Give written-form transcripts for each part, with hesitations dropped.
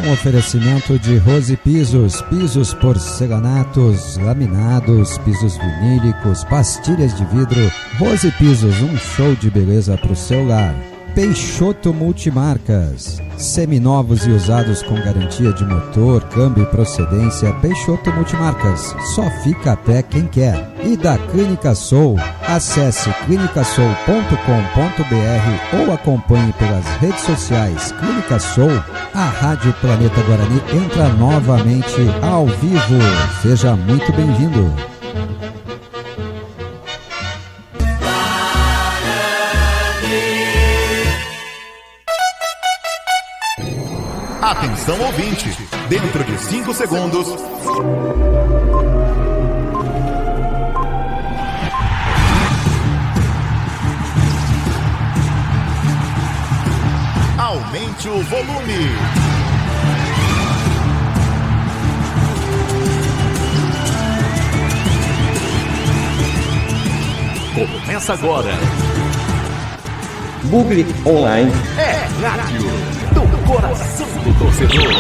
Um oferecimento de Rose Pisos, pisos porcelanatos, laminados, pisos vinílicos, pastilhas de vidro. Rose Pisos, um show de beleza para o seu lar. Peixoto Multimarcas, seminovos e usados com garantia de motor, câmbio e procedência. Peixoto Multimarcas, só fica a pé quem quer. E da Clínica Soul, acesse clinicasoul.com.br ou acompanhe pelas redes sociais Clínica Soul. A Rádio Planeta Guarani entra novamente ao vivo. Seja muito bem-vindo. Atenção ouvinte, dentro de 5 segundos... Aumente o volume. Começa agora. Bugre Online É rádio do coração do torcedor.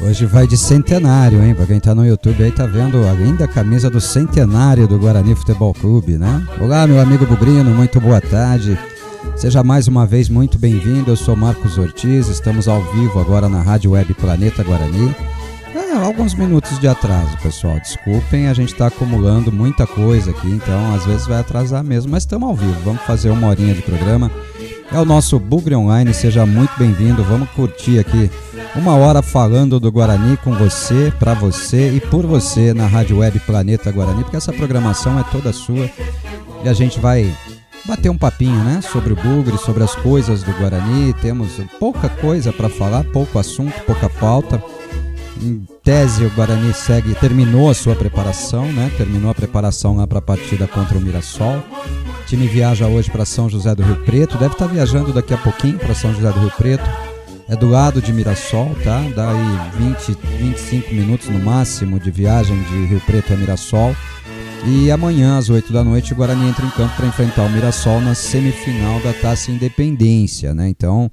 Hoje vai de centenário, hein? Pra quem tá no YouTube aí tá vendo a linda camisa do centenário do Guarani Futebol Clube, né? Olá, meu amigo Bugrino, muito boa tarde. Seja mais uma vez muito bem-vindo, eu sou Marcos Ortiz, estamos ao vivo agora na Rádio Web Planeta Guarani. Alguns minutos de atraso, pessoal, desculpem, a gente está acumulando muita coisa aqui, então às vezes vai atrasar mesmo, mas estamos ao vivo, vamos fazer uma horinha de programa. É o nosso Bugre Online, seja muito bem-vindo, vamos curtir aqui uma hora falando do Guarani com você, para você e por você na Rádio Web Planeta Guarani, porque essa programação é toda sua e a gente vai bater um papinho, né, sobre o Bugre, sobre as coisas do Guarani. Temos pouca coisa para falar, pouco assunto, pouca pauta. Em tese, o Guarani terminou a sua preparação, né? Terminou a preparação lá para a partida contra o Mirassol. O time viaja hoje para São José do Rio Preto, deve estar viajando daqui a pouquinho para São José do Rio Preto. É do lado de Mirassol, tá? Dá aí 20, 25 minutos no máximo de viagem de Rio Preto a Mirassol. E amanhã, às 8 da noite, o Guarani entra em campo para enfrentar o Mirassol na semifinal da Taça Independência, né? Então,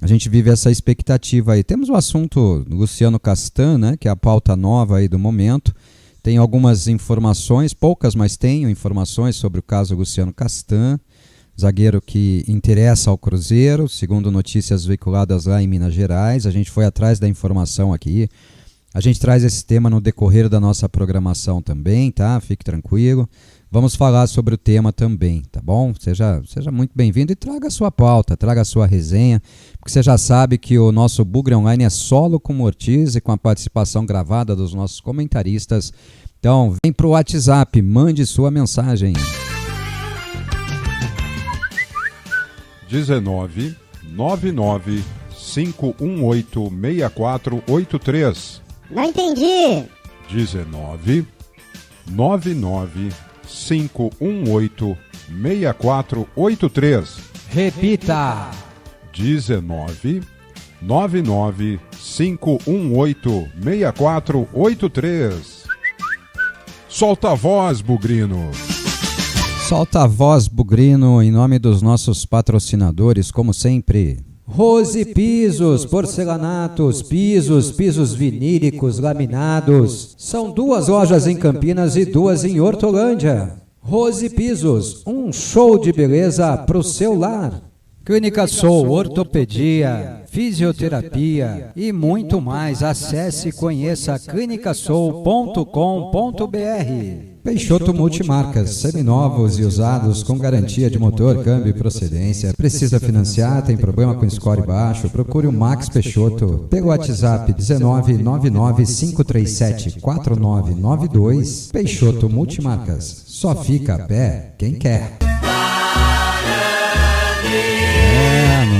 a gente vive essa expectativa aí. Temos o assunto Luciano Castan, né? Que é a pauta nova aí do momento. Tem algumas informações, poucas, mas tenho informações sobre o caso Luciano Castan, zagueiro que interessa ao Cruzeiro, segundo notícias veiculadas lá em Minas Gerais. A gente foi atrás da informação aqui. A gente traz esse tema no decorrer da nossa programação também, tá? Fique tranquilo. Vamos falar sobre o tema também, tá bom? Seja muito bem-vindo e traga a sua pauta, traga a sua resenha, porque você já sabe que o nosso Bugre Online é solo com o Ortiz e com a participação gravada dos nossos comentaristas. Então, vem pro WhatsApp, mande sua mensagem. 19 99 518 6483. Não entendi. 19 99 518 6483. Repita. 19 99 518 6483. Solta a voz, Bugrino. Solta a voz, Bugrino, em nome dos nossos patrocinadores, como sempre. Rose Pisos, porcelanatos, pisos vinílicos, laminados. São 2 lojas em Campinas e 2 em Hortolândia. Rose Pisos, um show de beleza pro seu lar. Clínica Soul, ortopedia, fisioterapia e muito mais. Acesse e conheça clinicasoul.com.br. Peixoto Multimarcas, seminovos e usados com garantia de motor, câmbio e procedência. Precisa financiar, tem problema com score baixo? Procure o Max Peixoto pelo WhatsApp 19-99537-4992. Peixoto Multimarcas, só fica a pé quem quer.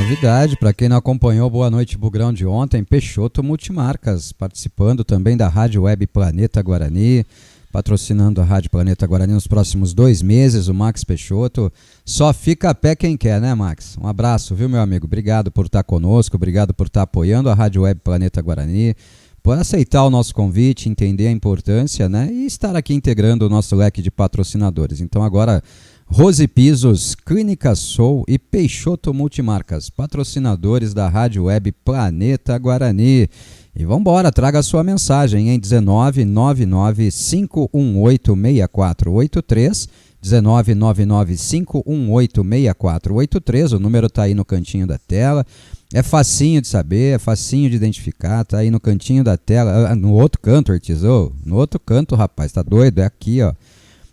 Novidade, para quem não acompanhou Boa Noite Bugrão de ontem, Peixoto Multimarcas, participando também da Rádio Web Planeta Guarani, patrocinando a Rádio Planeta Guarani nos próximos 2 meses, o Max Peixoto. Só fica a pé quem quer, né, Max? Um abraço, viu, meu amigo? Obrigado por estar conosco, obrigado por estar apoiando a Rádio Web Planeta Guarani. por aceitar o nosso convite, entender a importância, né, e estar aqui integrando o nosso leque de patrocinadores. Então agora, Rose Pisos, Clínica Soul e Peixoto Multimarcas, patrocinadores da Rádio Web Planeta Guarani. E vamos embora, traga a sua mensagem em 19995186483, 19995186483, o número está aí no cantinho da tela. É facinho de saber, é facinho de identificar, tá aí no cantinho da tela, no outro canto, Ortiz, no outro canto, rapaz, tá doido? É aqui, ó,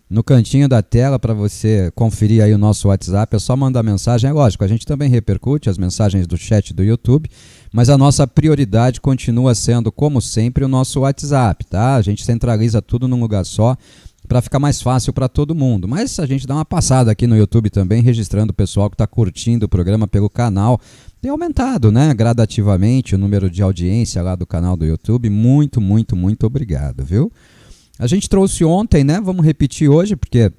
no cantinho da tela para você conferir aí o nosso WhatsApp, é só mandar mensagem, é lógico, a gente também repercute as mensagens do chat do YouTube, mas a nossa prioridade continua sendo, como sempre, o nosso WhatsApp, tá? A gente centraliza tudo num lugar só, para ficar mais fácil para todo mundo. Mas a gente dá uma passada aqui no YouTube também, registrando o pessoal que está curtindo o programa pelo canal. Tem aumentado, né, gradativamente o número de audiência lá do canal do YouTube. Muito, muito, muito obrigado, viu? A gente trouxe ontem, né? Vamos repetir hoje, porque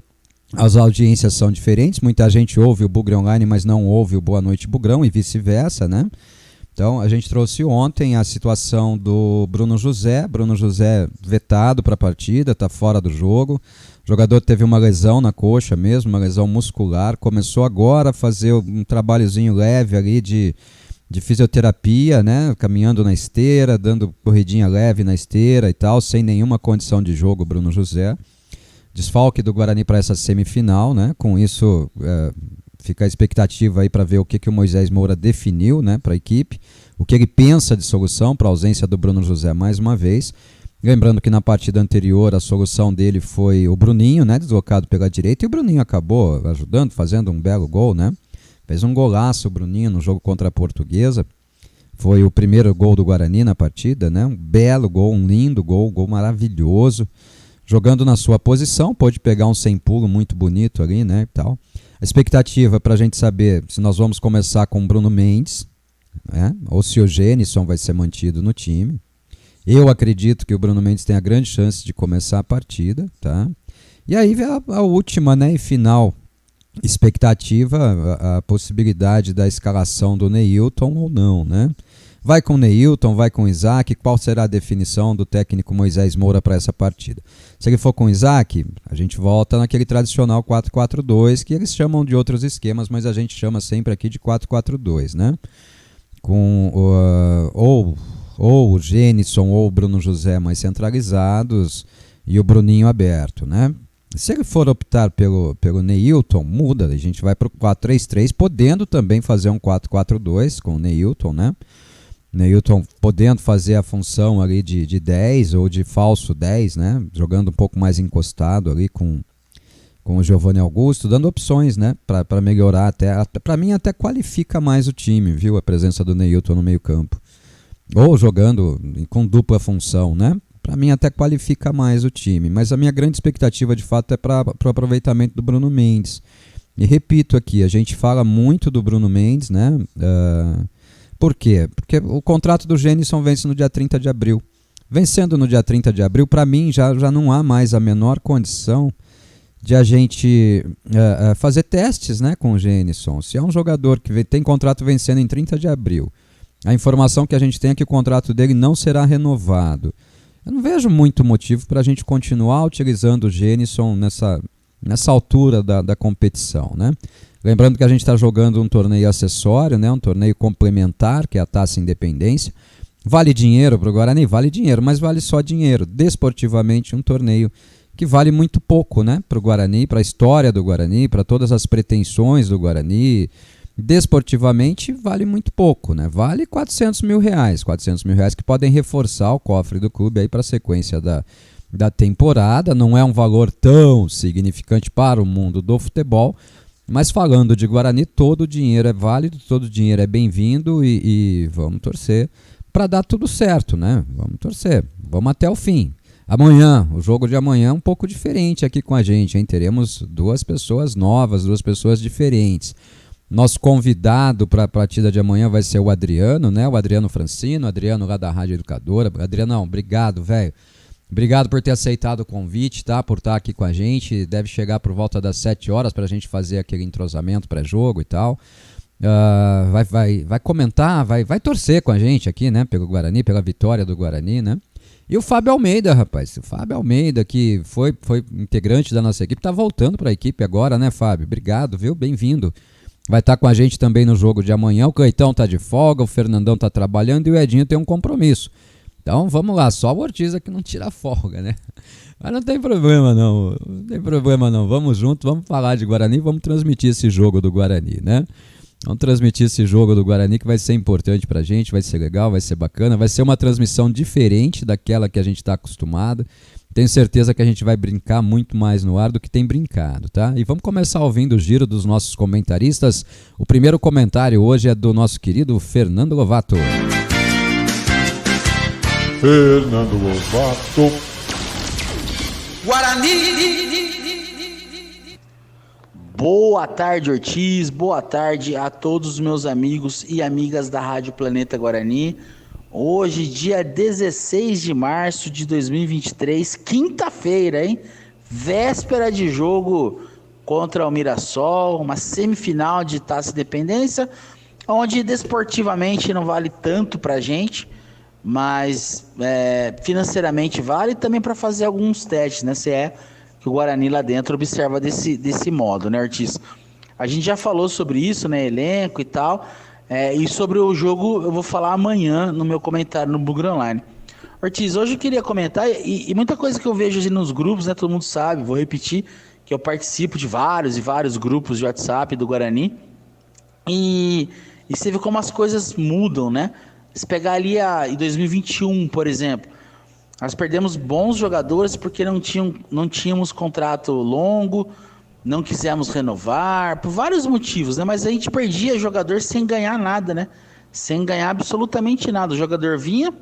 as audiências são diferentes. Muita gente ouve o Bugre Online, mas não ouve o Boa Noite Bugrão e vice-versa, né? Então, a gente trouxe ontem a situação do Bruno José vetado para a partida, está fora do jogo. O jogador teve uma lesão na coxa mesmo, uma lesão muscular. Começou agora a fazer um trabalhozinho leve ali de fisioterapia, né? Caminhando na esteira, dando corridinha leve na esteira e tal, sem nenhuma condição de jogo, Bruno José. Desfalque do Guarani para essa semifinal, né? Com isso... fica a expectativa aí para ver o que o Moisés Moura definiu, né, para a equipe, o que ele pensa de solução para a ausência do Bruno José mais uma vez. Lembrando que na partida anterior a solução dele foi o Bruninho, né, deslocado pela direita, e o Bruninho acabou ajudando, fazendo um belo gol, né? Fez um golaço o Bruninho no jogo contra a Portuguesa. Foi o primeiro gol do Guarani na partida, né? Um belo gol, um lindo gol, um gol maravilhoso. Jogando na sua posição, pôde pegar um sem pulo muito bonito ali, né, e tal. A expectativa para a gente saber se nós vamos começar com o Bruno Mendes, né, ou se o Gênison vai ser mantido no time. Eu acredito que o Bruno Mendes tem a grande chance de começar a partida, tá? E aí vem a última, né, e final expectativa, a possibilidade da escalação do Neilton ou não, né? Vai com o Neilton, vai com o Isaac, qual será a definição do técnico Moisés Moura para essa partida? Se ele for com o Isaac, a gente volta naquele tradicional 4-4-2, que eles chamam de outros esquemas, mas a gente chama sempre aqui de 4-4-2, né? Com ou o Gênison ou o Bruno José mais centralizados e o Bruninho aberto, né? Se ele for optar pelo Neilton, muda, a gente vai para o 4-3-3, podendo também fazer um 4-4-2 com o Neilton, né? Neilton podendo fazer a função ali de 10 ou de falso 10, né? Jogando um pouco mais encostado ali com o Giovanni Augusto, dando opções, né? Para melhorar até. Para mim até qualifica mais o time, viu? A presença do Neilton no meio campo. Ou jogando com dupla função, né? Para mim até qualifica mais o time. Mas a minha grande expectativa de fato é para o aproveitamento do Bruno Mendes. E repito aqui, a gente fala muito do Bruno Mendes, né? Por quê? Porque o contrato do Gênison vence no dia 30 de abril. Vencendo no dia 30 de abril, para mim já não há mais a menor condição de a gente fazer testes, né, com o Gênison. Se é um jogador que tem contrato vencendo em 30 de abril, a informação que a gente tem é que o contrato dele não será renovado. Eu não vejo muito motivo para a gente continuar utilizando o Gênison nessa altura da competição, né? Lembrando que a gente está jogando um torneio acessório, né? Um torneio complementar, que é a Taça Independência. Vale dinheiro para o Guarani? Vale dinheiro, mas vale só dinheiro. Desportivamente, um torneio que vale muito pouco, né? Para o Guarani, para a história do Guarani, para todas as pretensões do Guarani. Desportivamente, vale muito pouco, né? Vale R$400 mil. R$400 mil que podem reforçar o cofre do clube aí para a sequência da temporada. Não é um valor tão significante para o mundo do futebol, mas falando de Guarani, todo o dinheiro é válido, todo o dinheiro é bem-vindo e vamos torcer para dar tudo certo, né? Vamos torcer, vamos até o fim. Amanhã, o jogo de amanhã é um pouco diferente aqui com a gente, hein? Teremos duas pessoas novas, duas pessoas diferentes. Nosso convidado para a partida de amanhã vai ser o Adriano, né? O Adriano Francino, Adriano lá da Rádio Educadora. Adrianão, obrigado, velho. Obrigado por ter aceitado o convite, tá? Por estar aqui com a gente. Deve chegar por volta das 7 horas para a gente fazer aquele entrosamento pré-jogo e tal. vai comentar, vai torcer com a gente aqui, né? Pelo Guarani, pela vitória do Guarani, né? E o Fábio Almeida, rapaz. O Fábio Almeida, que foi integrante da nossa equipe, tá voltando para a equipe agora, né, Fábio? Obrigado, viu? Bem-vindo. Vai estar com a gente também no jogo de amanhã. O Caetão tá de folga, o Fernandão tá trabalhando e o Edinho tem um compromisso. Então vamos lá, só o Ortiz é que não tira folga, né? Mas não tem problema não, Vamos junto, vamos falar de Guarani, vamos transmitir esse jogo do Guarani, né? Vamos transmitir esse jogo do Guarani que vai ser importante pra gente, vai ser legal, vai ser bacana, vai ser uma transmissão diferente daquela que a gente está acostumado. Tenho certeza que a gente vai brincar muito mais no ar do que tem brincado, tá? E vamos começar ouvindo o giro dos nossos comentaristas. O primeiro comentário hoje é do nosso querido Fernando Lovato. Fernando Lovato. Guarani! Boa tarde, Ortiz. Boa tarde a todos os meus amigos e amigas da Rádio Planeta Guarani. Hoje, dia 16 de março de 2023, quinta-feira, hein? Véspera de jogo contra o Mirassol, uma semifinal de Taça Independência, onde desportivamente não vale tanto pra gente, mas financeiramente vale também para fazer alguns testes, né? Se é que o Guarani lá dentro observa desse modo, né, Ortiz? A gente já falou sobre isso, né, elenco e tal, e sobre o jogo eu vou falar amanhã no meu comentário no Bugre Online. Ortiz, hoje eu queria comentar, e muita coisa que eu vejo assim nos grupos, né, todo mundo sabe, vou repetir, que eu participo de vários e vários grupos de WhatsApp do Guarani, e você vê como as coisas mudam, né? Se pegar ali em 2021, por exemplo, nós perdemos bons jogadores porque não tínhamos contrato longo, não quisemos renovar, por vários motivos, né? Mas a gente perdia jogador sem ganhar nada, né? Sem ganhar absolutamente nada. O jogador vinha,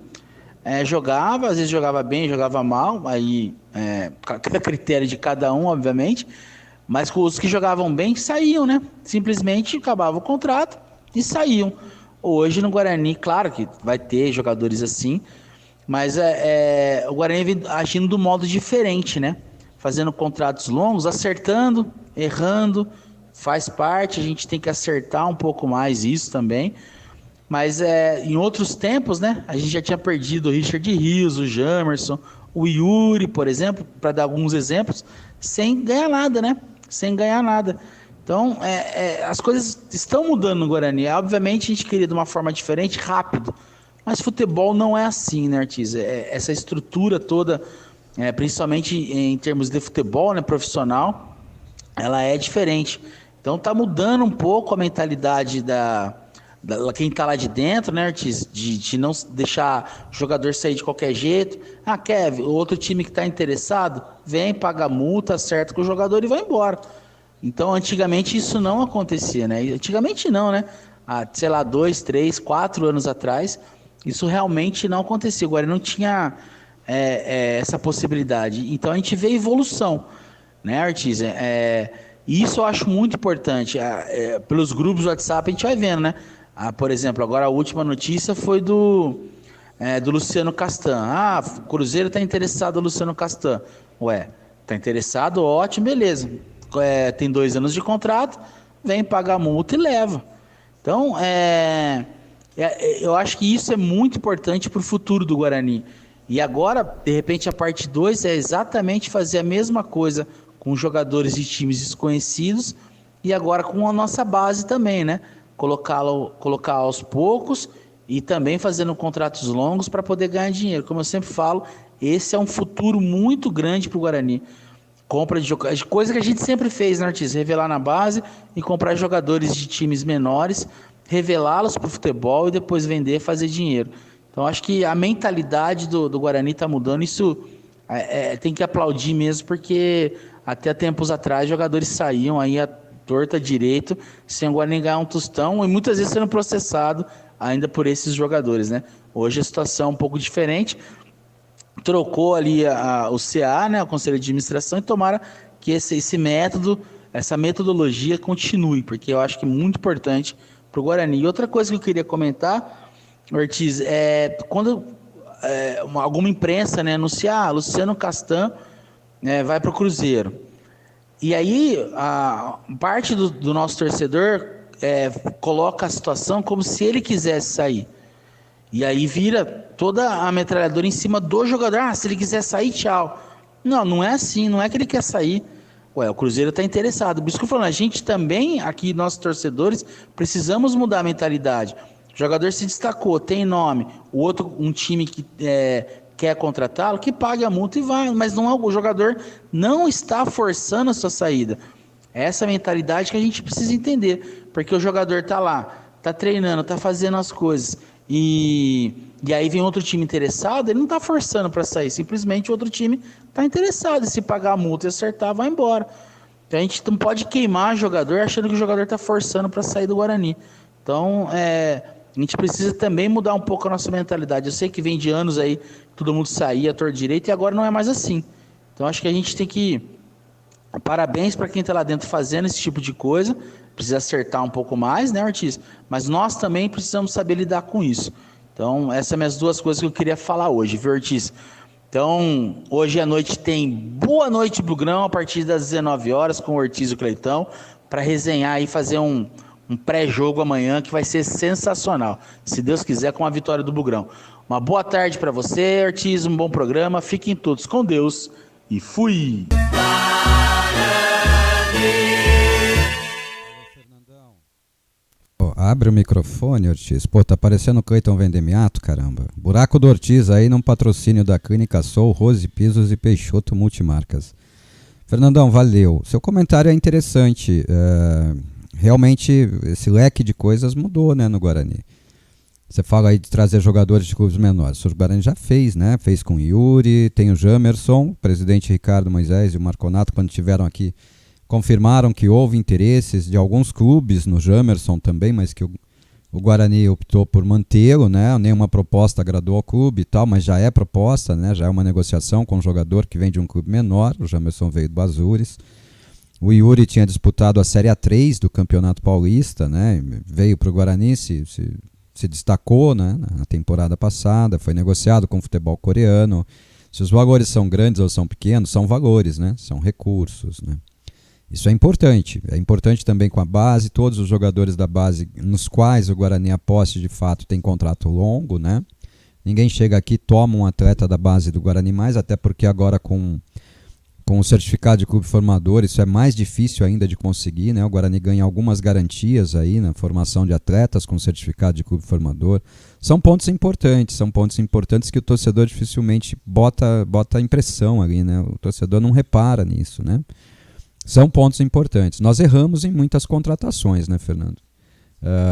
jogava, às vezes jogava bem, jogava mal, aí a critério de cada um, obviamente, mas os que jogavam bem saíam, né? Simplesmente acabava o contrato e saíam. Hoje no Guarani, claro que vai ter jogadores assim, mas o Guarani vem agindo do modo diferente, né? Fazendo contratos longos, acertando, errando, faz parte, a gente tem que acertar um pouco mais isso também. Mas em outros tempos, né? A gente já tinha perdido o Richard Rios, o Jamerson, o Yuri, por exemplo, para dar alguns exemplos, sem ganhar nada, né? Sem ganhar nada. Então, as coisas estão mudando no Guarani. Obviamente, a gente queria de uma forma diferente, rápido. Mas futebol não é assim, né, Ortiz? Essa estrutura toda, principalmente em termos de futebol, né, profissional, ela é diferente. Então, tá mudando um pouco a mentalidade quem tá lá de dentro, né, Ortiz? De não deixar o jogador sair de qualquer jeito. Ah, Kevin, o outro time que tá interessado, vem, paga multa, acerta com o jogador e vai embora. Então, antigamente isso não acontecia, né? Antigamente não, né? Sei lá, 2, 3, 4 anos atrás, isso realmente não acontecia. Agora não tinha essa possibilidade. Então, a gente vê evolução, né, Ortiz? E isso eu acho muito importante. Pelos grupos do WhatsApp a gente vai vendo, né? Por exemplo, agora a última notícia foi do Luciano Castan. O Cruzeiro está interessado no Luciano Castan. Ué, tá interessado? Ótimo, beleza. Tem 2 anos de contrato, vem pagar multa e leva. Então, eu acho que isso é muito importante para o futuro do Guarani. E agora, de repente, a parte 2 é exatamente fazer a mesma coisa com jogadores de times desconhecidos e agora com a nossa base também, né? Colocar aos poucos e também fazendo contratos longos para poder ganhar dinheiro. Como eu sempre falo, esse é um futuro muito grande para o Guarani. Compra de jogadores, coisa que a gente sempre fez, né, Ortiz? Revelar na base e comprar jogadores de times menores, revelá-los para o futebol e depois vender, fazer dinheiro. Então, acho que a mentalidade do Guarani está mudando. Isso tem que aplaudir mesmo, porque até tempos atrás jogadores saíam aí à torta direito, sem o Guarani ganhar um tostão e muitas vezes sendo processado ainda por esses jogadores, né? Hoje a situação é um pouco diferente. Trocou ali o CA, né, o Conselho de Administração, e tomara que esse método, essa metodologia continue, porque eu acho que é muito importante para o Guarani. E outra coisa que eu queria comentar, Ortiz, quando alguma imprensa, né, anunciar Luciano Castan vai para o Cruzeiro. E aí, a parte do nosso torcedor coloca a situação como se ele quisesse sair. E aí vira toda a metralhadora em cima do jogador. Se ele quiser sair, tchau. Não é assim, não é que ele quer sair. O Cruzeiro está interessado. Por isso que eu falo, a gente também, aqui, nossos torcedores, precisamos mudar a mentalidade. O jogador se destacou, tem nome. O outro, um time que quer contratá-lo, que pague a multa e vai. Mas não é, o jogador não está forçando a sua saída. Essa mentalidade que a gente precisa entender. Porque o jogador está lá, está treinando, está fazendo as coisas. E aí vem outro time interessado, ele não está forçando para sair, simplesmente o outro time está interessado, e se pagar a multa e acertar, vai embora. Então a gente não pode queimar jogador achando que o jogador está forçando para sair do Guarani. Então a gente precisa também mudar um pouco a nossa mentalidade. Eu sei que vem de anos aí, todo mundo saía, torto direito, e agora não é mais assim. Então acho que a gente tem que... Parabéns para quem está lá dentro fazendo esse tipo de coisa. Precisa acertar um pouco mais, né, Ortiz? Mas nós também precisamos saber lidar com isso. Então, essas são as duas coisas que eu queria falar hoje, viu, Ortiz? Então, hoje à noite tem Boa Noite Bugrão, a partir das 19 horas, com o Ortiz e o Cleitão, para resenhar e fazer um pré-jogo amanhã, que vai ser sensacional. Se Deus quiser, com a vitória do Bugrão. Uma boa tarde para você, Ortiz, um bom programa. Fiquem todos com Deus e fui! Abre o microfone, Ortiz. Pô, tá parecendo o Cleiton Vendemiato, caramba. Buraco do Ortiz aí num patrocínio da Clínica Sol, Rose Pisos e Peixoto Multimarcas. Fernandão, valeu. Seu comentário é interessante. Realmente, esse leque de coisas mudou, né, no Guarani. Você fala aí de trazer jogadores de clubes menores. O Guarani já fez, né? Fez com o Yuri, tem o Jamerson, o presidente Ricardo Moisés e o Marconato, quando estiveram aqui, confirmaram que houve interesses de alguns clubes no Jamerson também, mas que o Guarani optou por mantê-lo, né? Nenhuma proposta agradou ao clube e tal, mas já é proposta, né? Já é uma negociação com um jogador que vem de um clube menor. O Jamerson veio do Azures. O Yuri tinha disputado a Série A3 do Campeonato Paulista, né? Veio para o Guarani, se destacou, né? Na temporada passada, foi negociado com o futebol coreano. Se os valores são grandes ou são pequenos, são valores, né? São recursos, né? Isso é importante também com a base, todos os jogadores da base nos quais o Guarani aposte de fato tem contrato longo, né? Ninguém chega aqui e toma um atleta da base do Guarani mais, até porque agora com o certificado de clube formador isso é mais difícil ainda de conseguir, né? O Guarani ganha algumas garantias aí na formação de atletas com certificado de clube formador. São pontos importantes que o torcedor dificilmente bota impressão ali, né? O torcedor não repara nisso, né? São pontos importantes. Nós erramos em muitas contratações, né, Fernando?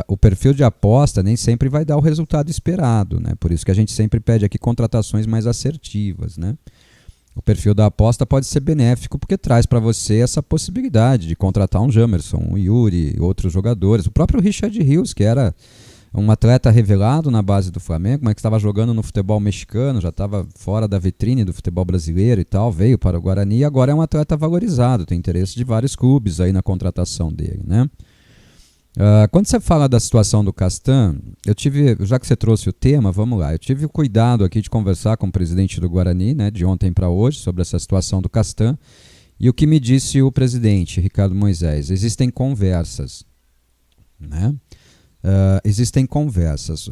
O perfil de aposta nem sempre vai dar o resultado esperado, né? Por isso que a gente sempre pede aqui contratações mais assertivas, né? O perfil da aposta pode ser benéfico porque traz para você essa possibilidade de contratar um Jamerson, um Yuri, outros jogadores. O próprio Richard Rios, que era um atleta revelado na base do Flamengo, mas que estava jogando no futebol mexicano, já estava fora da vitrine do futebol brasileiro e tal, veio para o Guarani e agora é um atleta valorizado, tem interesse de vários clubes aí na contratação dele, né? Quando você fala da situação do Castan, já que você trouxe o tema, vamos lá, eu tive o cuidado aqui de conversar com o presidente do Guarani, né, de ontem para hoje, sobre essa situação do Castan, e o que me disse o presidente, Ricardo Moisés, existem conversas, né? Existem conversas.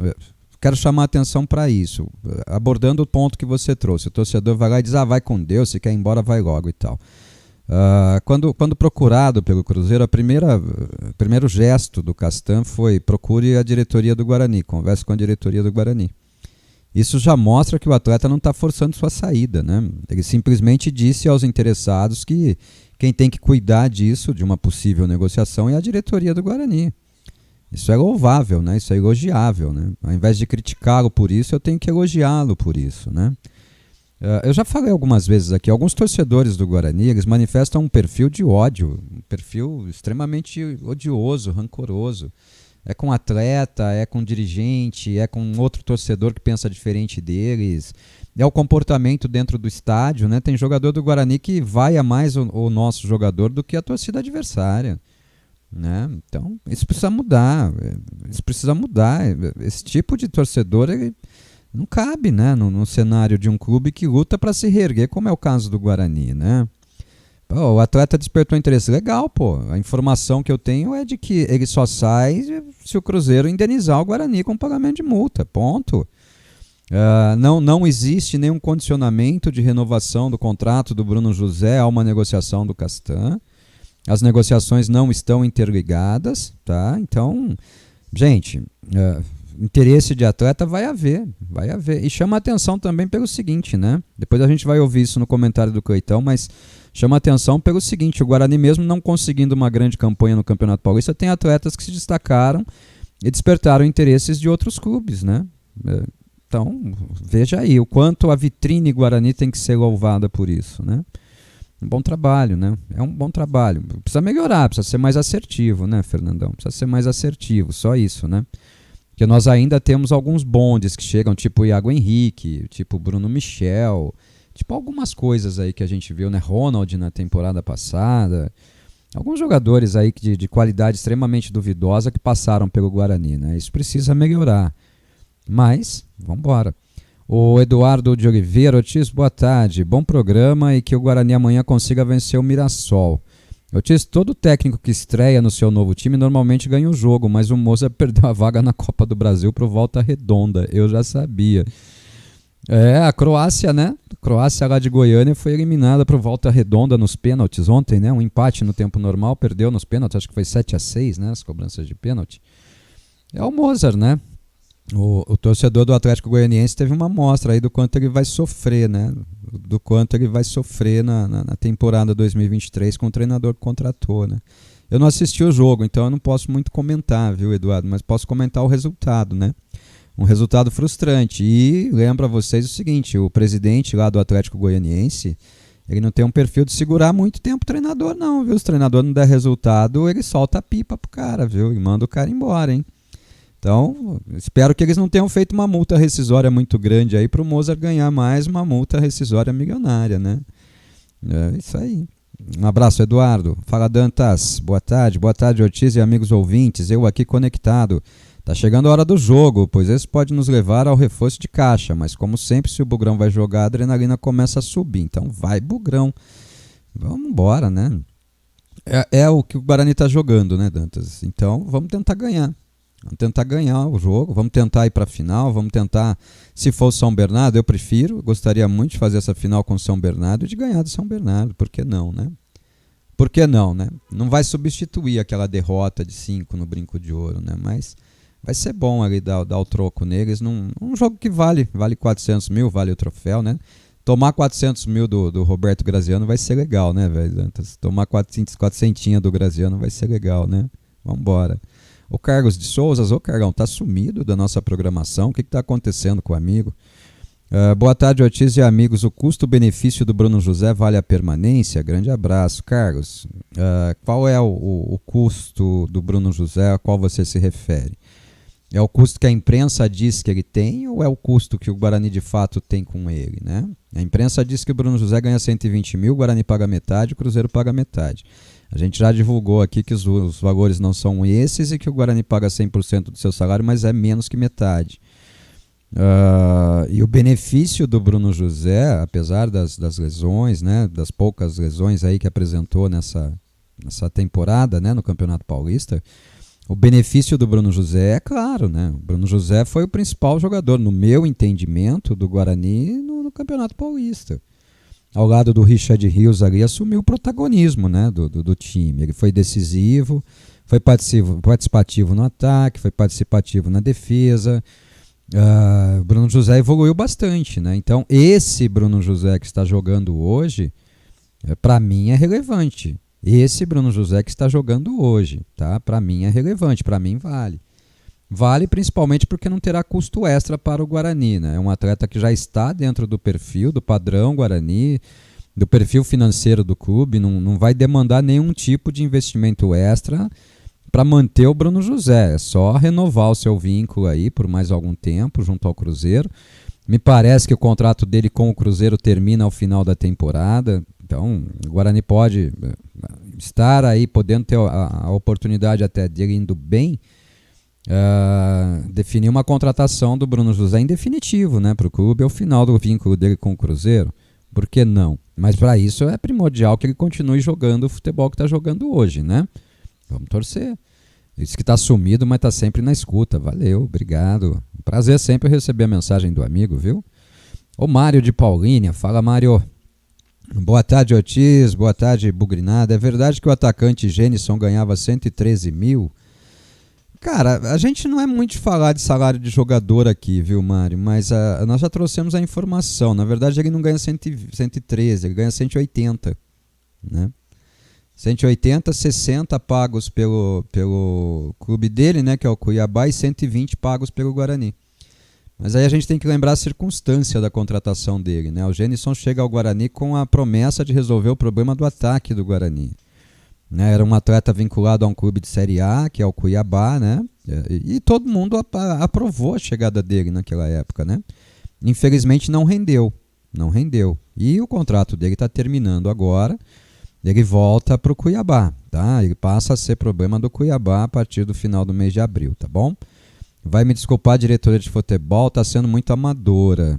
Quero chamar a atenção para isso, abordando o ponto que você trouxe. O torcedor vai lá e diz, vai com Deus, se quer ir embora, vai logo e tal. Quando procurado pelo Cruzeiro, o primeiro gesto do Castan foi procure a diretoria do Guarani, converse com a diretoria do Guarani. Isso já mostra que o atleta não está forçando sua saída, né? Ele simplesmente disse aos interessados que quem tem que cuidar disso, de uma possível negociação, é a diretoria do Guarani. Isso é louvável, né? Isso é elogiável, né? Ao invés de criticá-lo por isso, eu tenho que elogiá-lo por isso, né? Eu já falei algumas vezes aqui, alguns torcedores do Guarani, eles manifestam um perfil de ódio, um perfil extremamente odioso, rancoroso. É com atleta, é com dirigente, é com outro torcedor que pensa diferente deles. É o comportamento dentro do estádio, né? Tem jogador do Guarani que vai a mais o nosso jogador do que a torcida adversária, né? Então, isso precisa mudar. Esse tipo de torcedor não cabe, né, no cenário de um clube que luta para se reerguer, como é o caso do Guarani, né? Pô, o atleta despertou interesse. Legal, pô. A informação que eu tenho é de que ele só sai se o Cruzeiro indenizar o Guarani com pagamento de multa. Ponto. Não existe nenhum condicionamento de renovação do contrato do Bruno José a uma negociação do Castan. As negociações não estão interligadas, tá? Então, gente, interesse de atleta vai haver. E chama a atenção também pelo seguinte, né? Depois a gente vai ouvir isso no comentário do Cleitão, mas chama a atenção pelo seguinte: o Guarani, mesmo não conseguindo uma grande campanha no Campeonato Paulista, tem atletas que se destacaram e despertaram interesses de outros clubes, né? Então, veja aí o quanto a vitrine Guarani tem que ser louvada por isso, né? Um bom trabalho, né? É um bom trabalho. Precisa melhorar, precisa ser mais assertivo, né, Fernandão? Precisa ser mais assertivo, só isso, né? Porque nós ainda temos alguns bondes que chegam, tipo o Iago Henrique, tipo o Bruno Michel, tipo algumas coisas aí que a gente viu, né? Ronald na temporada passada. Alguns jogadores aí de qualidade extremamente duvidosa que passaram pelo Guarani, né? Isso precisa melhorar. Mas, vamos embora. O Eduardo de Oliveira: Otis, boa tarde. Bom programa e que o Guarani amanhã consiga vencer o Mirassol. Otis, todo técnico que estreia no seu novo time normalmente ganha o jogo, mas o Moza perdeu a vaga na Copa do Brasil pro Volta Redonda. Eu já sabia. A Croácia, né? A Croácia lá de Goiânia foi eliminada pro Volta Redonda nos pênaltis ontem, né? Um empate no tempo normal, perdeu nos pênaltis, acho que foi 7-6, né? As cobranças de pênalti. É o Mozart, né? O torcedor do Atlético Goianiense teve uma amostra aí do quanto ele vai sofrer, né? Do quanto ele vai sofrer na temporada 2023 com o treinador que contratou, né? Eu não assisti o jogo, então eu não posso muito comentar, viu, Eduardo? Mas posso comentar o resultado, né? Um resultado frustrante. E lembro a vocês o seguinte: o presidente lá do Atlético Goianiense, ele não tem um perfil de segurar muito tempo o treinador, não, viu? Se o treinador não der resultado, ele solta a pipa pro cara, viu? E manda o cara embora, hein? Então, espero que eles não tenham feito uma multa rescisória muito grande aí para o Mozart ganhar mais uma multa rescisória milionária, né? É isso aí. Um abraço, Eduardo. Fala, Dantas. Boa tarde, Ortiz e amigos ouvintes. Eu aqui conectado. Tá chegando a hora do jogo, pois esse pode nos levar ao reforço de caixa, mas como sempre, se o Bugrão vai jogar, a adrenalina começa a subir. Então vai, Bugrão. Vamos embora, né? É o que o Guarani tá jogando, né, Dantas? Então vamos tentar ganhar. Vamos tentar ganhar o jogo, vamos tentar ir para a final, vamos tentar, se for o São Bernardo, eu gostaria muito de fazer essa final com o São Bernardo e de ganhar do São Bernardo, por que não, né? Por que não, né? Não vai substituir aquela derrota de 5 no Brinco de Ouro, né? Mas vai ser bom ali dar o troco neles num jogo que vale 400 mil, vale o troféu, né? Tomar 400 mil do Roberto Graziano vai ser legal, né, velho? Tomar 400 do Graziano vai ser legal, né? Vambora. O Carlos de Souza: ô Cargão, tá sumido da nossa programação, o que tá acontecendo com o amigo? Boa tarde, Ortiz e amigos. O custo-benefício do Bruno José vale a permanência? Grande abraço, Carlos. Qual é o custo do Bruno José a qual você se refere? É o custo que a imprensa diz que ele tem ou é o custo que o Guarani de fato tem com ele, né? A imprensa diz que o Bruno José ganha 120 mil, o Guarani paga metade, o Cruzeiro paga metade. A gente já divulgou aqui que os valores não são esses e que o Guarani paga 100% do seu salário, mas é menos que metade. E o benefício do Bruno José, apesar das lesões, né, das poucas lesões aí que apresentou nessa temporada, né, no Campeonato Paulista, o benefício do Bruno José é claro, né? O Bruno José foi o principal jogador, no meu entendimento, do Guarani no Campeonato Paulista. Ao lado do Richard Rios ali, assumiu o protagonismo, né, do time. Ele foi decisivo, foi participativo no ataque, foi participativo na defesa. O Bruno José evoluiu bastante, né? Então esse Bruno José que está jogando hoje, para mim é relevante. Esse Bruno José que está jogando hoje, tá? Para mim é relevante, para mim vale. Vale principalmente porque não terá custo extra para o Guarani, né? É um atleta que já está dentro do perfil, do padrão Guarani, do perfil financeiro do clube, não vai demandar nenhum tipo de investimento extra para manter o Bruno José. É só renovar o seu vínculo aí por mais algum tempo junto ao Cruzeiro. Me parece que o contrato dele com o Cruzeiro termina ao final da temporada, então o Guarani pode estar aí podendo ter a oportunidade até dele indo bem, definir uma contratação do Bruno José em definitivo, né, para o clube ao final do vínculo dele com o Cruzeiro. Por que não? Mas para isso é primordial que ele continue jogando o futebol que está jogando hoje, né? Vamos torcer. Disse que está sumido, mas está sempre na escuta. Valeu, obrigado. Prazer sempre receber a mensagem do amigo, viu? O Mário de Paulínia. Fala, Mário. Boa tarde, Ortiz. Boa tarde, Bugrinada. É verdade que o atacante Gênison ganhava 113 mil? Cara, a gente não é muito de falar de salário de jogador aqui, viu, Mário? Mas nós já trouxemos a informação. Na verdade, ele não ganha 113, ele ganha 180, né? 180, 60 pagos pelo clube dele, né, que é o Cuiabá, e 120 pagos pelo Guarani. Mas aí a gente tem que lembrar a circunstância da contratação dele, né? O Gênison chega ao Guarani com a promessa de resolver o problema do ataque do Guarani. Né? Era um atleta vinculado a um clube de Série A, que é o Cuiabá, né? E todo mundo aprovou a chegada dele naquela época, né? Infelizmente não rendeu. E o contrato dele está terminando agora. Ele volta para o Cuiabá, tá? Ele passa a ser problema do Cuiabá a partir do final do mês de abril, tá bom? Vai me desculpar, a diretoria de futebol está sendo muito amadora.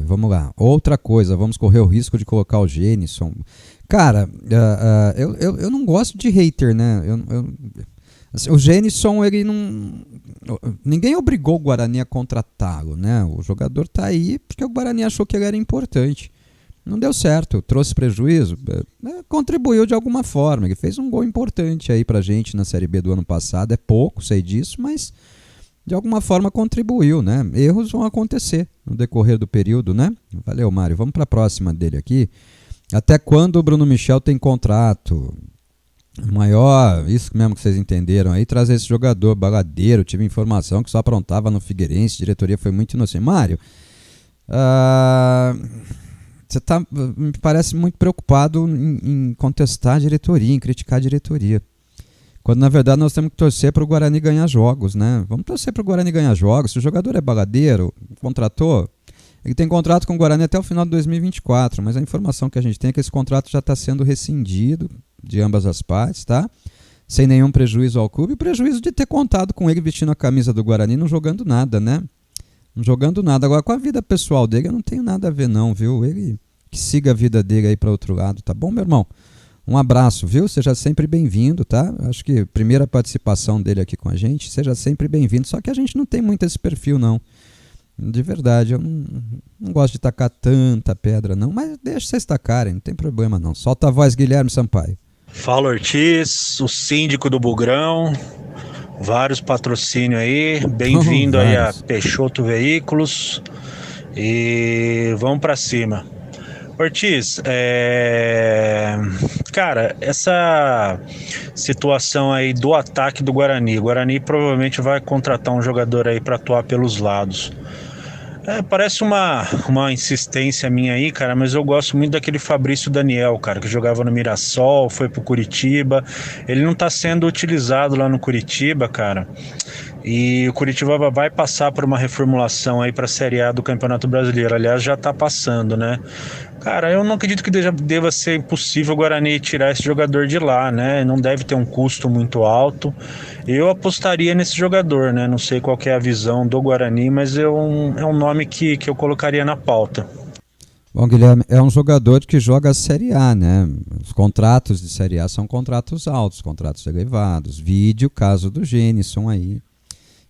Vamos lá. Outra coisa, vamos correr o risco de colocar o Gênison. Cara, eu não gosto de hater, né? Assim, o Gênison, ele não... Ninguém obrigou o Guarani a contratá-lo, né? O jogador tá aí porque o Guarani achou que ele era importante. Não deu certo, trouxe prejuízo, contribuiu de alguma forma. Ele fez um gol importante aí pra gente na Série B do ano passado. É pouco, sei disso, mas de alguma forma contribuiu, né? Erros vão acontecer no decorrer do período, né? Valeu, Mário. Vamos para a próxima dele aqui. Até quando o Bruno Michel tem contrato? Maior, isso mesmo que vocês entenderam aí, trazer esse jogador baladeiro. Tive informação que só aprontava no Figueirense, a diretoria foi muito inocente. Mário, você me parece muito preocupado em contestar a diretoria, em criticar a diretoria. Quando na verdade nós temos que torcer para o Guarani ganhar jogos, né? Vamos torcer para o Guarani ganhar jogos. Se o jogador é baladeiro, contratou, ele tem contrato com o Guarani até o final de 2024, mas a informação que a gente tem é que esse contrato já está sendo rescindido de ambas as partes, tá? Sem nenhum prejuízo ao clube, e prejuízo de ter contado com ele vestindo a camisa do Guarani, não jogando nada, né? Não jogando nada. Agora, com a vida pessoal dele, eu não tenho nada a ver não, viu? Ele que siga a vida dele aí para outro lado, tá bom, meu irmão? Um abraço, viu? Seja sempre bem-vindo, tá? Acho que primeira participação dele aqui com a gente, seja sempre bem-vindo. Só que a gente não tem muito esse perfil, não. De verdade, eu não gosto de tacar tanta pedra, não. Mas deixa vocês tacarem, não tem problema, não. Solta a voz, Guilherme Sampaio. Fala, Ortiz, o síndico do Bugrão. Vários patrocínios aí. Bem-vindo aí a Peixoto Veículos. E vamos pra cima. Ortiz, cara, essa situação aí do ataque do Guarani. O Guarani provavelmente vai contratar um jogador aí para atuar pelos lados. Parece uma insistência minha aí, cara, mas eu gosto muito daquele Fabrício Daniel, cara, que jogava no Mirassol, foi pro Curitiba. Ele não tá sendo utilizado lá no Curitiba, cara. E o Curitiba vai passar por uma reformulação aí para a Série A do Campeonato Brasileiro. Aliás, já tá passando, né? Cara, eu não acredito que deva ser impossível o Guarani tirar esse jogador de lá, né? Não deve ter um custo muito alto. Eu apostaria nesse jogador, né? Não sei qual que é a visão do Guarani, mas é um nome que eu colocaria na pauta. Bom, Guilherme, é um jogador que joga a Série A, né? Os contratos de Série A são contratos altos, contratos elevados. Vide o caso do Gênison aí,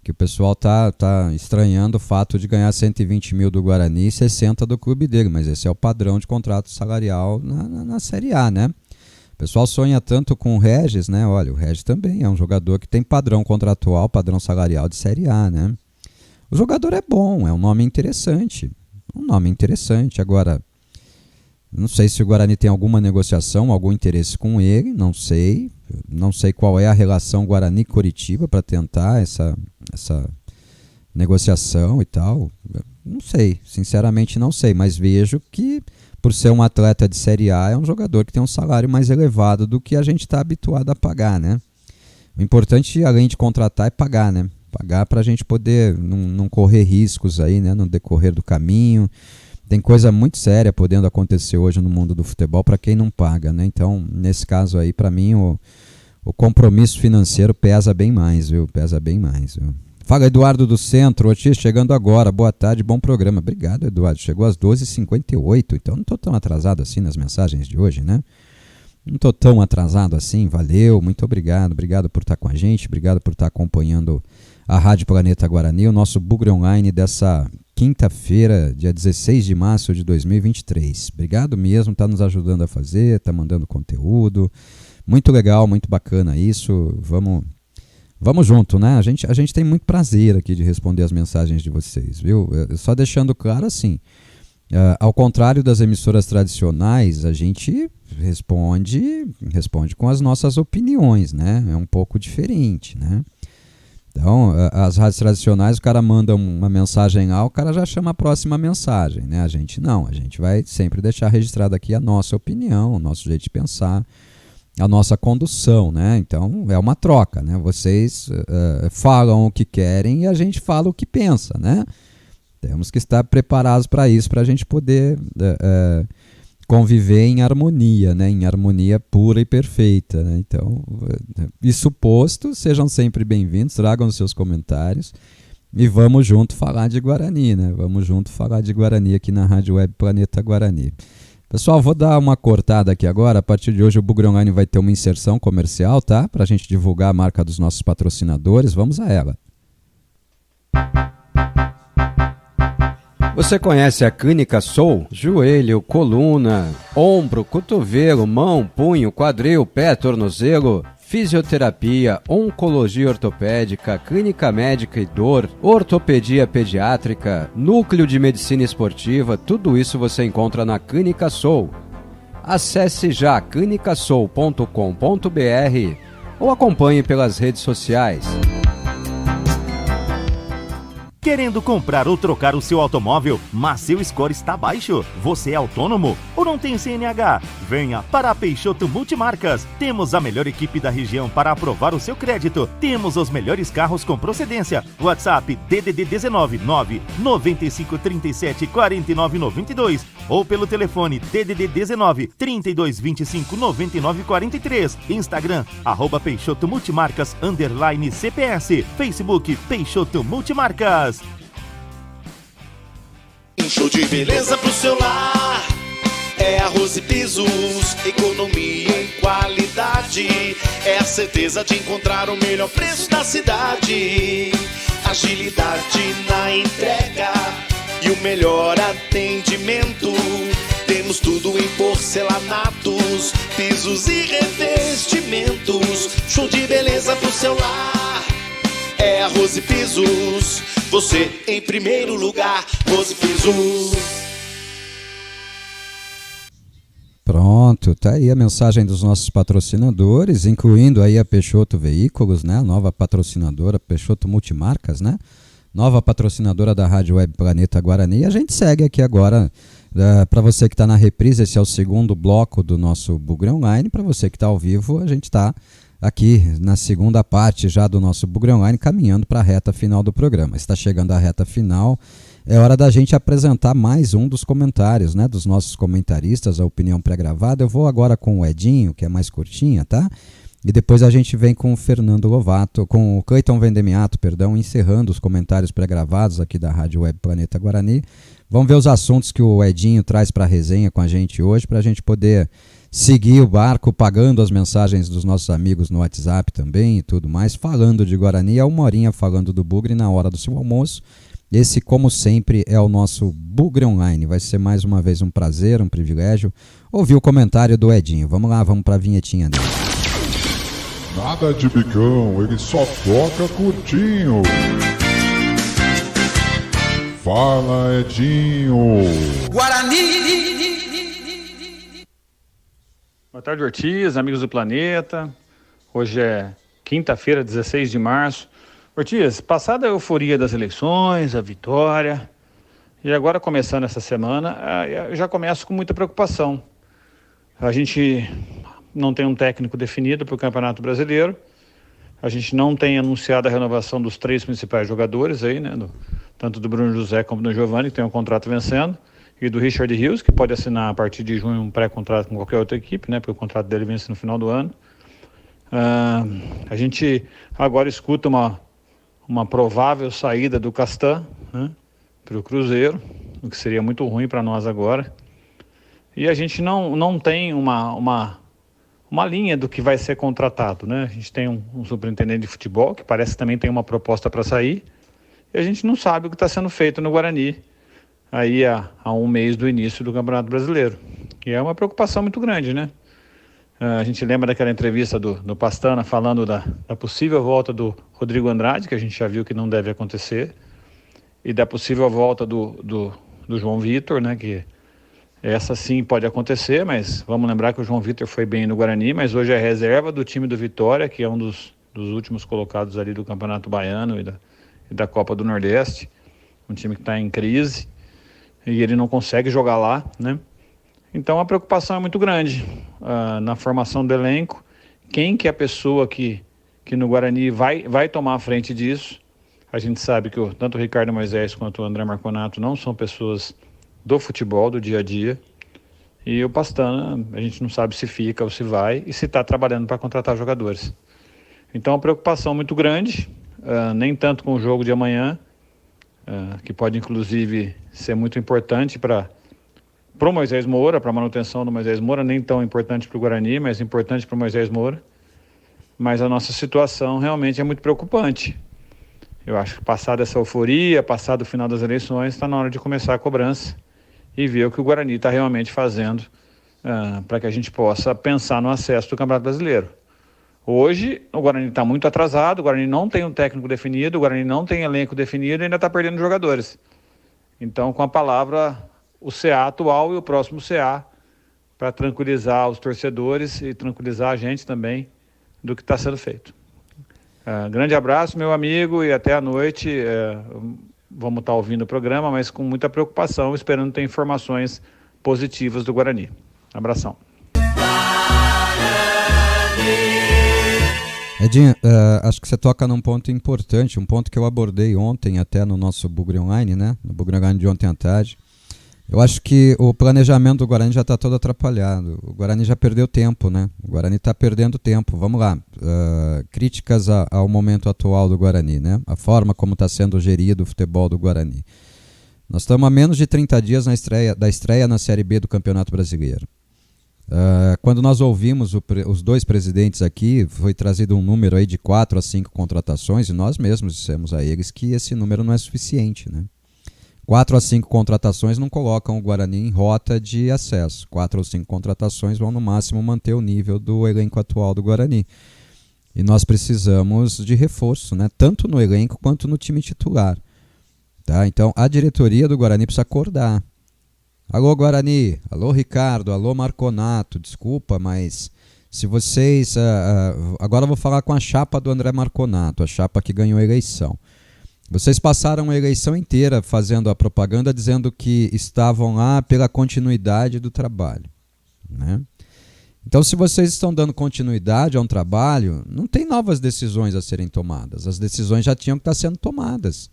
que o pessoal tá estranhando o fato de ganhar 120 mil do Guarani e 60 do clube dele, mas esse é o padrão de contrato salarial na Série A, né? O pessoal sonha tanto com o Regis, né? Olha, o Regis também é um jogador que tem padrão contratual, padrão salarial de Série A, né? O jogador é bom, é um nome interessante. Agora, não sei se o Guarani tem alguma negociação, algum interesse com ele, não sei qual é a relação Guarani-Curitiba para tentar essa negociação e tal, não sei, sinceramente não sei, mas vejo que por ser um atleta de Série A é um jogador que tem um salário mais elevado do que a gente está habituado a pagar, né? O importante, além de contratar, é pagar, né? Pagar para a gente poder não correr riscos aí, né, no decorrer do caminho. Tem coisa muito séria podendo acontecer hoje no mundo do futebol para quem não paga, né? Então, nesse caso aí, para mim, o compromisso financeiro pesa bem mais, viu? Fala, Eduardo do Centro. Ortiz, chegando agora. Boa tarde, bom programa. Obrigado, Eduardo. Chegou às 12h58, então não estou tão atrasado assim nas mensagens de hoje, né? Não estou tão atrasado assim. Valeu, muito obrigado. Obrigado por estar com a gente, obrigado por estar acompanhando a Rádio Planeta Guarani, o nosso Bugre Online dessa quinta-feira, dia 16 de março de 2023. Obrigado mesmo, está nos ajudando a fazer, está mandando conteúdo. Muito legal, muito bacana isso. Vamos junto, né? A gente tem muito prazer aqui de responder as mensagens de vocês, viu? Só deixando claro assim, ao contrário das emissoras tradicionais, a gente responde com as nossas opiniões, né? É um pouco diferente, né? Então, as rádios tradicionais, o cara manda uma mensagem lá, o cara já chama a próxima mensagem, né? A gente não, a gente vai sempre deixar registrado aqui a nossa opinião, o nosso jeito de pensar, a nossa condução, né? Então, é uma troca, né? Vocês falam o que querem e a gente fala o que pensa, né? Temos que estar preparados para isso, para a gente poder conviver em harmonia, né? Em harmonia pura e perfeita, né? Então, isso posto, sejam sempre bem-vindos, tragam os seus comentários e vamos junto falar de Guarani, né? Vamos junto falar de Guarani aqui na Rádio Web Planeta Guarani. Pessoal, vou dar uma cortada aqui agora. A partir de hoje o Bugre Online vai ter uma inserção comercial, tá? Para a gente divulgar a marca dos nossos patrocinadores. Vamos a ela. Você conhece a Clínica Soul? Joelho, coluna, ombro, cotovelo, mão, punho, quadril, pé, tornozelo, fisioterapia, oncologia ortopédica, clínica médica e dor, ortopedia pediátrica, núcleo de medicina esportiva, tudo isso você encontra na Clínica Soul. Acesse já clinicasoul.com.br ou acompanhe pelas redes sociais. Querendo comprar ou trocar o seu automóvel, mas seu score está baixo? Você é autônomo ou não tem CNH? Venha para a Peixoto Multimarcas. Temos a melhor equipe da região para aprovar o seu crédito. Temos os melhores carros com procedência. WhatsApp DDD 19 9 95 37 49 92 ou pelo telefone DDD 19 32 25 99 43. Instagram @Peixoto Multimarcas _CPS. Facebook Peixoto Multimarcas. Um show de beleza pro seu lar. É arroz e pisos, economia em qualidade. É a certeza de encontrar o melhor preço da cidade. Agilidade na entrega e o melhor atendimento. Temos tudo em porcelanatos, pisos e revestimentos. Show de beleza pro seu lar. É arroz e pisos, você em primeiro lugar. Arroz e pisos. Pronto, tá aí a mensagem dos nossos patrocinadores, incluindo aí a Peixoto Veículos, né? A nova patrocinadora, Peixoto Multimarcas, né? Nova patrocinadora da Rádio Web Planeta Guarani. E a gente segue aqui agora, para você que está na reprise, esse é o segundo bloco do nosso Bugre Online. Para você que está ao vivo, a gente está aqui na segunda parte já do nosso Bugre Online, caminhando para a reta final do programa. Está chegando a reta final, é hora da gente apresentar mais um dos comentários, né, dos nossos comentaristas, a opinião pré-gravada. Eu vou agora com o Edinho, que é mais curtinha, tá? E depois a gente vem com o Fernando Lovato, com o Cleiton Vendemiato, perdão, encerrando os comentários pré-gravados aqui da Rádio Web Planeta Guarani. Vamos ver os assuntos que o Edinho traz para a resenha com a gente hoje, para a gente poder seguir o barco, pagando as mensagens dos nossos amigos no WhatsApp também e tudo mais, falando de Guarani, uma horinha falando do Bugre na hora do seu almoço. Esse, como sempre, é o nosso Bugre Online. Vai ser mais uma vez um prazer, um privilégio ouvir o comentário do Edinho. Vamos lá, vamos para a vinhetinha dele. Nada de bicão, ele só toca curtinho. Fala, Edinho. Guarani! Boa tarde, Ortiz, amigos do planeta. Hoje é quinta-feira, 16 de março. Ortiz, passada a euforia das eleições, a vitória, e agora começando essa semana, eu já começo com muita preocupação. A gente não tem um técnico definido para o Campeonato Brasileiro, a gente não tem anunciado a renovação dos 3 principais jogadores aí, né, tanto do Bruno José como do Giovani, que tem um contrato vencendo, e do Richard Rios, que pode assinar a partir de junho um pré-contrato com qualquer outra equipe, né, porque o contrato dele vence no final do ano. A gente agora escuta uma provável saída do Castan, né, para o Cruzeiro, o que seria muito ruim para nós agora. E a gente não tem uma linha do que vai ser contratado, né? A gente tem um superintendente de futebol que parece que também tem uma proposta para sair, e a gente não sabe o que está sendo feito no Guarani aí há um mês do início do Campeonato Brasileiro. E é uma preocupação muito grande, né? A gente lembra daquela entrevista do Pastana falando da possível volta do Rodrigo Andrade, que a gente já viu que não deve acontecer, e da possível volta do João Vitor, né? Que essa sim pode acontecer, mas vamos lembrar que o João Vitor foi bem no Guarani, mas hoje é reserva do time do Vitória, que é um dos últimos colocados ali do Campeonato Baiano e da Copa do Nordeste, um time que está em crise, e ele não consegue jogar lá, né? Então a preocupação é muito grande na formação do elenco. Quem que é a pessoa que no Guarani vai tomar a frente disso? A gente sabe que tanto o Ricardo Moisés quanto o André Marconato não são pessoas do futebol, do dia a dia. E o Pastana, a gente não sabe se fica ou se vai e se está trabalhando para contratar jogadores. Então a preocupação é muito grande, nem tanto com o jogo de amanhã, que pode inclusive ser muito importante para o Moisés Moura, para a manutenção do Moisés Moura, nem tão importante para o Guarani, mas importante para o Moisés Moura. Mas a nossa situação realmente é muito preocupante. Eu acho que passada essa euforia, passado o final das eleições, está na hora de começar a cobrança e ver o que o Guarani está realmente fazendo para que a gente possa pensar no acesso do Campeonato Brasileiro. Hoje, o Guarani está muito atrasado, o Guarani não tem um técnico definido, o Guarani não tem elenco definido e ainda está perdendo jogadores. Então, com a palavra, o CA atual e o próximo CA, para tranquilizar os torcedores e tranquilizar a gente também do que está sendo feito. Grande abraço, meu amigo, e até a noite. Vamos estar ouvindo o programa, mas com muita preocupação, esperando ter informações positivas do Guarani. Abração. Edinho, acho que você toca num ponto importante, um ponto que eu abordei ontem até no nosso Bugre Online, né? No Bugre Online de ontem à tarde. Eu acho que o planejamento do Guarani já está todo atrapalhado. O Guarani já perdeu tempo, né? O Guarani está perdendo tempo. Vamos lá. Críticas ao momento atual do Guarani, né? A forma como está sendo gerido o futebol do Guarani. Nós estamos a menos de 30 dias da estreia na Série B do Campeonato Brasileiro. Quando nós ouvimos os dois presidentes aqui, foi trazido um número aí de 4 a 5 contratações, e nós mesmos dissemos a eles que esse número não é suficiente, né? 4 a 5 contratações não colocam o Guarani em rota de acesso. 4 ou 5 contratações vão no máximo manter o nível do elenco atual do Guarani. E nós precisamos de reforço, né? Tanto no elenco quanto no time titular. Tá? Então a diretoria do Guarani precisa acordar. Alô Guarani, alô Ricardo, alô Marconato, desculpa, mas se vocês... agora eu vou falar com a chapa do André Marconato, a chapa que ganhou a eleição. Vocês passaram a eleição inteira fazendo a propaganda dizendo que estavam lá pela continuidade do trabalho, né? Então, se vocês estão dando continuidade a um trabalho, não tem novas decisões a serem tomadas. As decisões já tinham que estar sendo tomadas.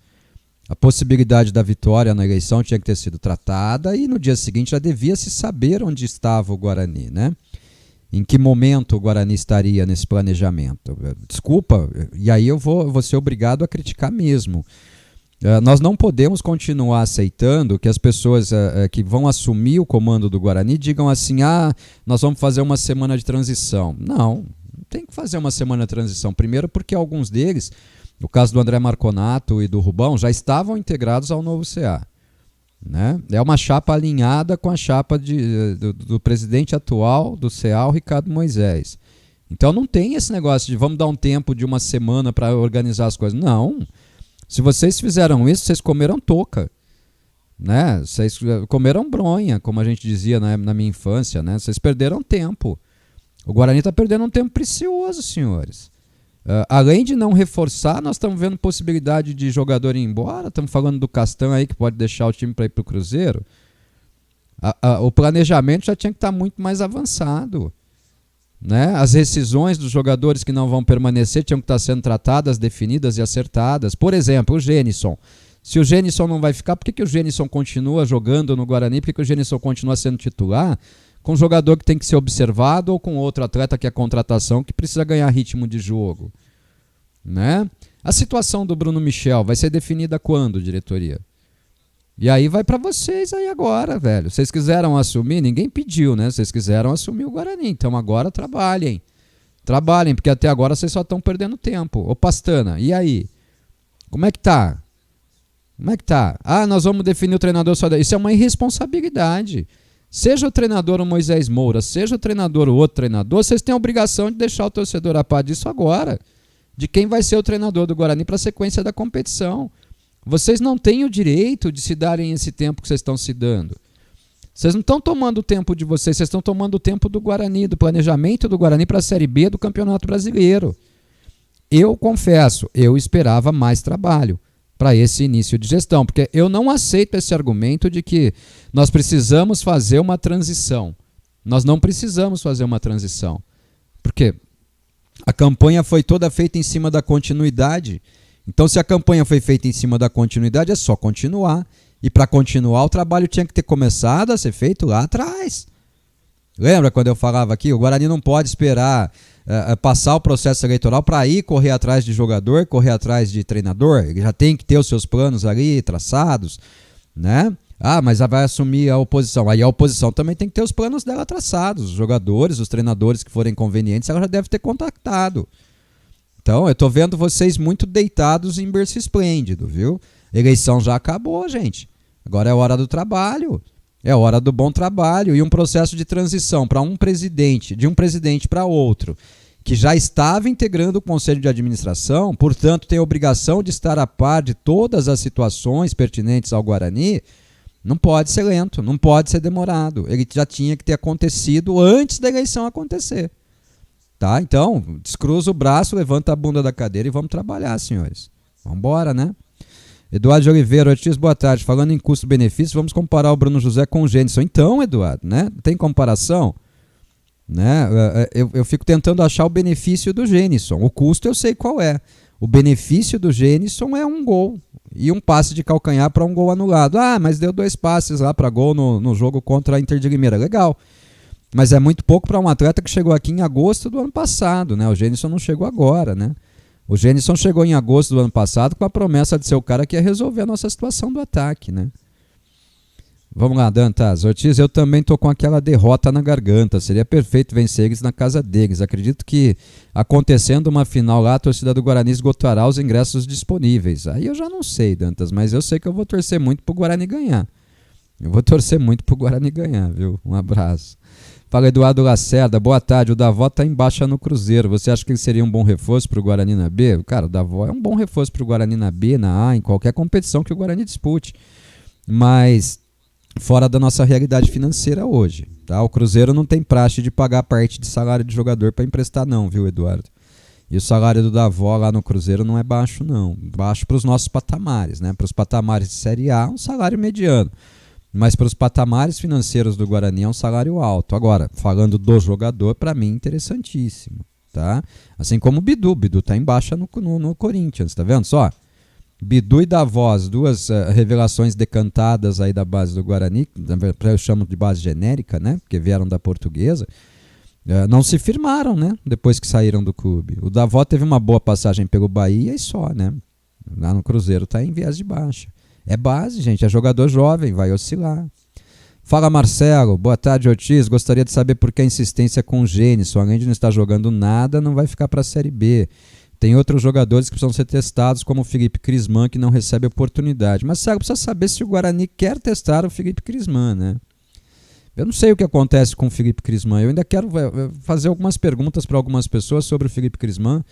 A possibilidade da vitória na eleição tinha que ter sido tratada e no dia seguinte já devia se saber onde estava o Guarani, né? Em que momento o Guarani estaria nesse planejamento? Desculpa, e aí eu vou ser obrigado a criticar mesmo. Nós não podemos continuar aceitando que as pessoas que vão assumir o comando do Guarani digam assim, nós vamos fazer uma semana de transição. Não tem que fazer uma semana de transição. Primeiro porque alguns deles, no caso do André Marconato e do Rubão, já estavam integrados ao novo CA. Né? É uma chapa alinhada com a chapa do presidente atual do CA, o Ricardo Moisés. Então não tem esse negócio de vamos dar um tempo de uma semana para organizar as coisas. Não. Se vocês fizeram isso, vocês comeram touca. Né? Vocês comeram bronha, como a gente dizia na minha infância. Né? Vocês perderam tempo. O Guarani está perdendo um tempo precioso, senhores. Além de não reforçar, nós estamos vendo possibilidade de jogador ir embora. Estamos falando do Castan aí que pode deixar o time para ir para o Cruzeiro. O planejamento já tinha que estar muito mais avançado, né? As rescisões dos jogadores que não vão permanecer tinham que estar sendo tratadas, definidas e acertadas. Por exemplo, o Gênison. Se o Gênison não vai ficar, por que o Gênison continua jogando no Guarani? Por que o Gênison continua sendo titular? Com um jogador que tem que ser observado ou com outro atleta que é contratação que precisa ganhar ritmo de jogo. né? A situação do Bruno Michel vai ser definida quando, diretoria? E aí vai para vocês aí agora, velho. Vocês quiseram assumir, ninguém pediu, né? Vocês quiseram assumir o Guarani, então agora trabalhem. Trabalhem, porque até agora vocês só estão perdendo tempo. Ô Pastana, e aí? Como é que tá? Como é que tá? Ah, nós vamos definir o treinador só daí. Isso é uma irresponsabilidade. Seja o treinador o Moisés Moura, seja o treinador o outro treinador, vocês têm a obrigação de deixar o torcedor a par disso agora. De quem vai ser o treinador do Guarani para a sequência da competição. Vocês não têm o direito de se darem esse tempo que vocês estão se dando. Vocês não estão tomando o tempo de vocês estão tomando o tempo do Guarani, do planejamento do Guarani para a Série B do Campeonato Brasileiro. Eu confesso, eu esperava mais trabalho para esse início de gestão, porque eu não aceito esse argumento de que nós precisamos fazer uma transição. Nós não precisamos fazer uma transição, porque a campanha foi toda feita em cima da continuidade. Então, se a campanha foi feita em cima da continuidade, é só continuar. E para continuar, o trabalho tinha que ter começado a ser feito lá atrás. Lembra quando eu falava aqui? O Guarani não pode esperar passar o processo eleitoral para ir correr atrás de jogador, correr atrás de treinador. Ele já tem que ter os seus planos ali traçados, né? Ah, mas vai assumir a oposição. Aí a oposição também tem que ter os planos dela traçados. Os jogadores, os treinadores que forem convenientes, ela já deve ter contactado. Então, eu estou vendo vocês muito deitados em berço esplêndido, viu? Eleição já acabou, gente. Agora é hora do trabalho. É hora do bom trabalho. E um processo de transição para um presidente, de um presidente para outro, que já estava integrando o Conselho de Administração, portanto tem a obrigação de estar a par de todas as situações pertinentes ao Guarani, não pode ser lento, não pode ser demorado. Ele já tinha que ter acontecido antes da eleição acontecer. Tá? Então, descruza o braço, levanta a bunda da cadeira e vamos trabalhar, senhores. Vamos embora, né? Eduardo de Oliveira, Ortiz, boa tarde. Falando em custo-benefício, vamos comparar o Bruno José com o Gênison. Então, Eduardo, né? Tem comparação? Né? Eu fico tentando achar o benefício do Gênison. O custo eu sei qual é. O benefício do Gênison é um gol e um passe de calcanhar para um gol anulado. Ah, mas deu 2 passes lá para gol no jogo contra a Inter de Limeira. Legal. Mas é muito pouco para um atleta que chegou aqui em agosto do ano passado, né? O Gênison não chegou agora, né? O Gênison chegou em agosto do ano passado com a promessa de ser o cara que ia resolver a nossa situação do ataque, né? Vamos lá, Dantas. Ortiz, eu também tô com aquela derrota na garganta. Seria perfeito vencer eles na casa deles. Acredito que acontecendo uma final lá, a torcida do Guarani esgotará os ingressos disponíveis. Aí eu já não sei, Dantas, mas eu sei que eu vou torcer muito pro Guarani ganhar. Eu vou torcer muito pro Guarani ganhar, viu? Um abraço. Fala, Eduardo Lacerda, boa tarde. O Davó tá em baixa no Cruzeiro. Você acha que ele seria um bom reforço pro Guarani na B? Cara, o Davó é um bom reforço pro Guarani na B, na A, em qualquer competição que o Guarani dispute. Mas fora da nossa realidade financeira hoje, tá? O Cruzeiro não tem praxe de pagar parte de salário de jogador para emprestar não, viu, Eduardo? E o salário do Davó lá no Cruzeiro não é baixo não. Baixo para os nossos patamares, né? Para os patamares de Série A, um salário mediano. Mas para os patamares financeiros do Guarani é um salário alto. Agora, falando do jogador, para mim, interessantíssimo. Tá? Assim como o Bidu. Bidu está em baixa no Corinthians, tá vendo só? Bidu e Davó, as duas revelações decantadas aí da base do Guarani, eu chamo de base genérica, né? Porque vieram da Portuguesa, não se firmaram, né? Depois que saíram do clube. O Davó teve uma boa passagem pelo Bahia e só, né? Lá no Cruzeiro está em viés de baixa. É base, gente, é jogador jovem, vai oscilar. Fala, Marcelo, boa tarde, Ortiz. Gostaria de saber por que a insistência com o Gênison. Além de não estar jogando nada, não vai ficar para a Série B. Tem outros jogadores que precisam ser testados, como o Felipe Crisman, que não recebe oportunidade. Mas, Marcelo, precisa saber se o Guarani quer testar o Felipe Crisman, né? Eu não sei o que acontece com o Felipe Crisman. Eu ainda quero fazer algumas perguntas para algumas pessoas sobre o Felipe Crisman,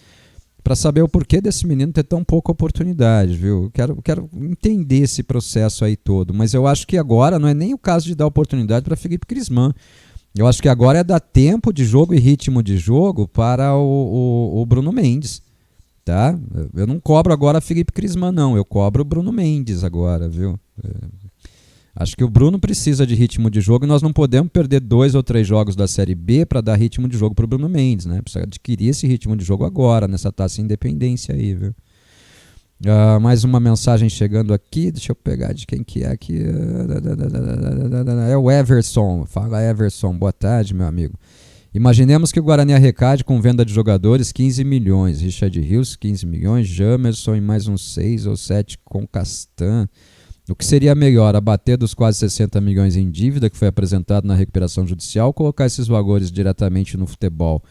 para saber o porquê desse menino ter tão pouca oportunidade, viu? Quero entender esse processo aí todo, mas eu acho que agora não é nem o caso de dar oportunidade para Felipe Crisman. Eu acho que agora é dar tempo de jogo e ritmo de jogo para o Bruno Mendes, tá? Eu não cobro agora Felipe Crisman, não. Eu cobro o Bruno Mendes agora, viu? Acho que o Bruno precisa de ritmo de jogo e nós não podemos perder 2 ou 3 jogos da Série B para dar ritmo de jogo para o Bruno Mendes, né? Precisa adquirir esse ritmo de jogo agora, nessa taça Independência aí, viu? Mais uma mensagem chegando aqui, deixa eu pegar de quem que é aqui. É o Everson. Fala, Everson, boa tarde, meu amigo. Imaginemos que o Guarani arrecade com venda de jogadores 15 milhões. Richard Rios, 15 milhões. Jamerson e mais uns 6 ou 7 com Castan. O que seria melhor, abater dos quase 60 milhões em dívida que foi apresentado na recuperação judicial ou colocar esses valores diretamente no futebol?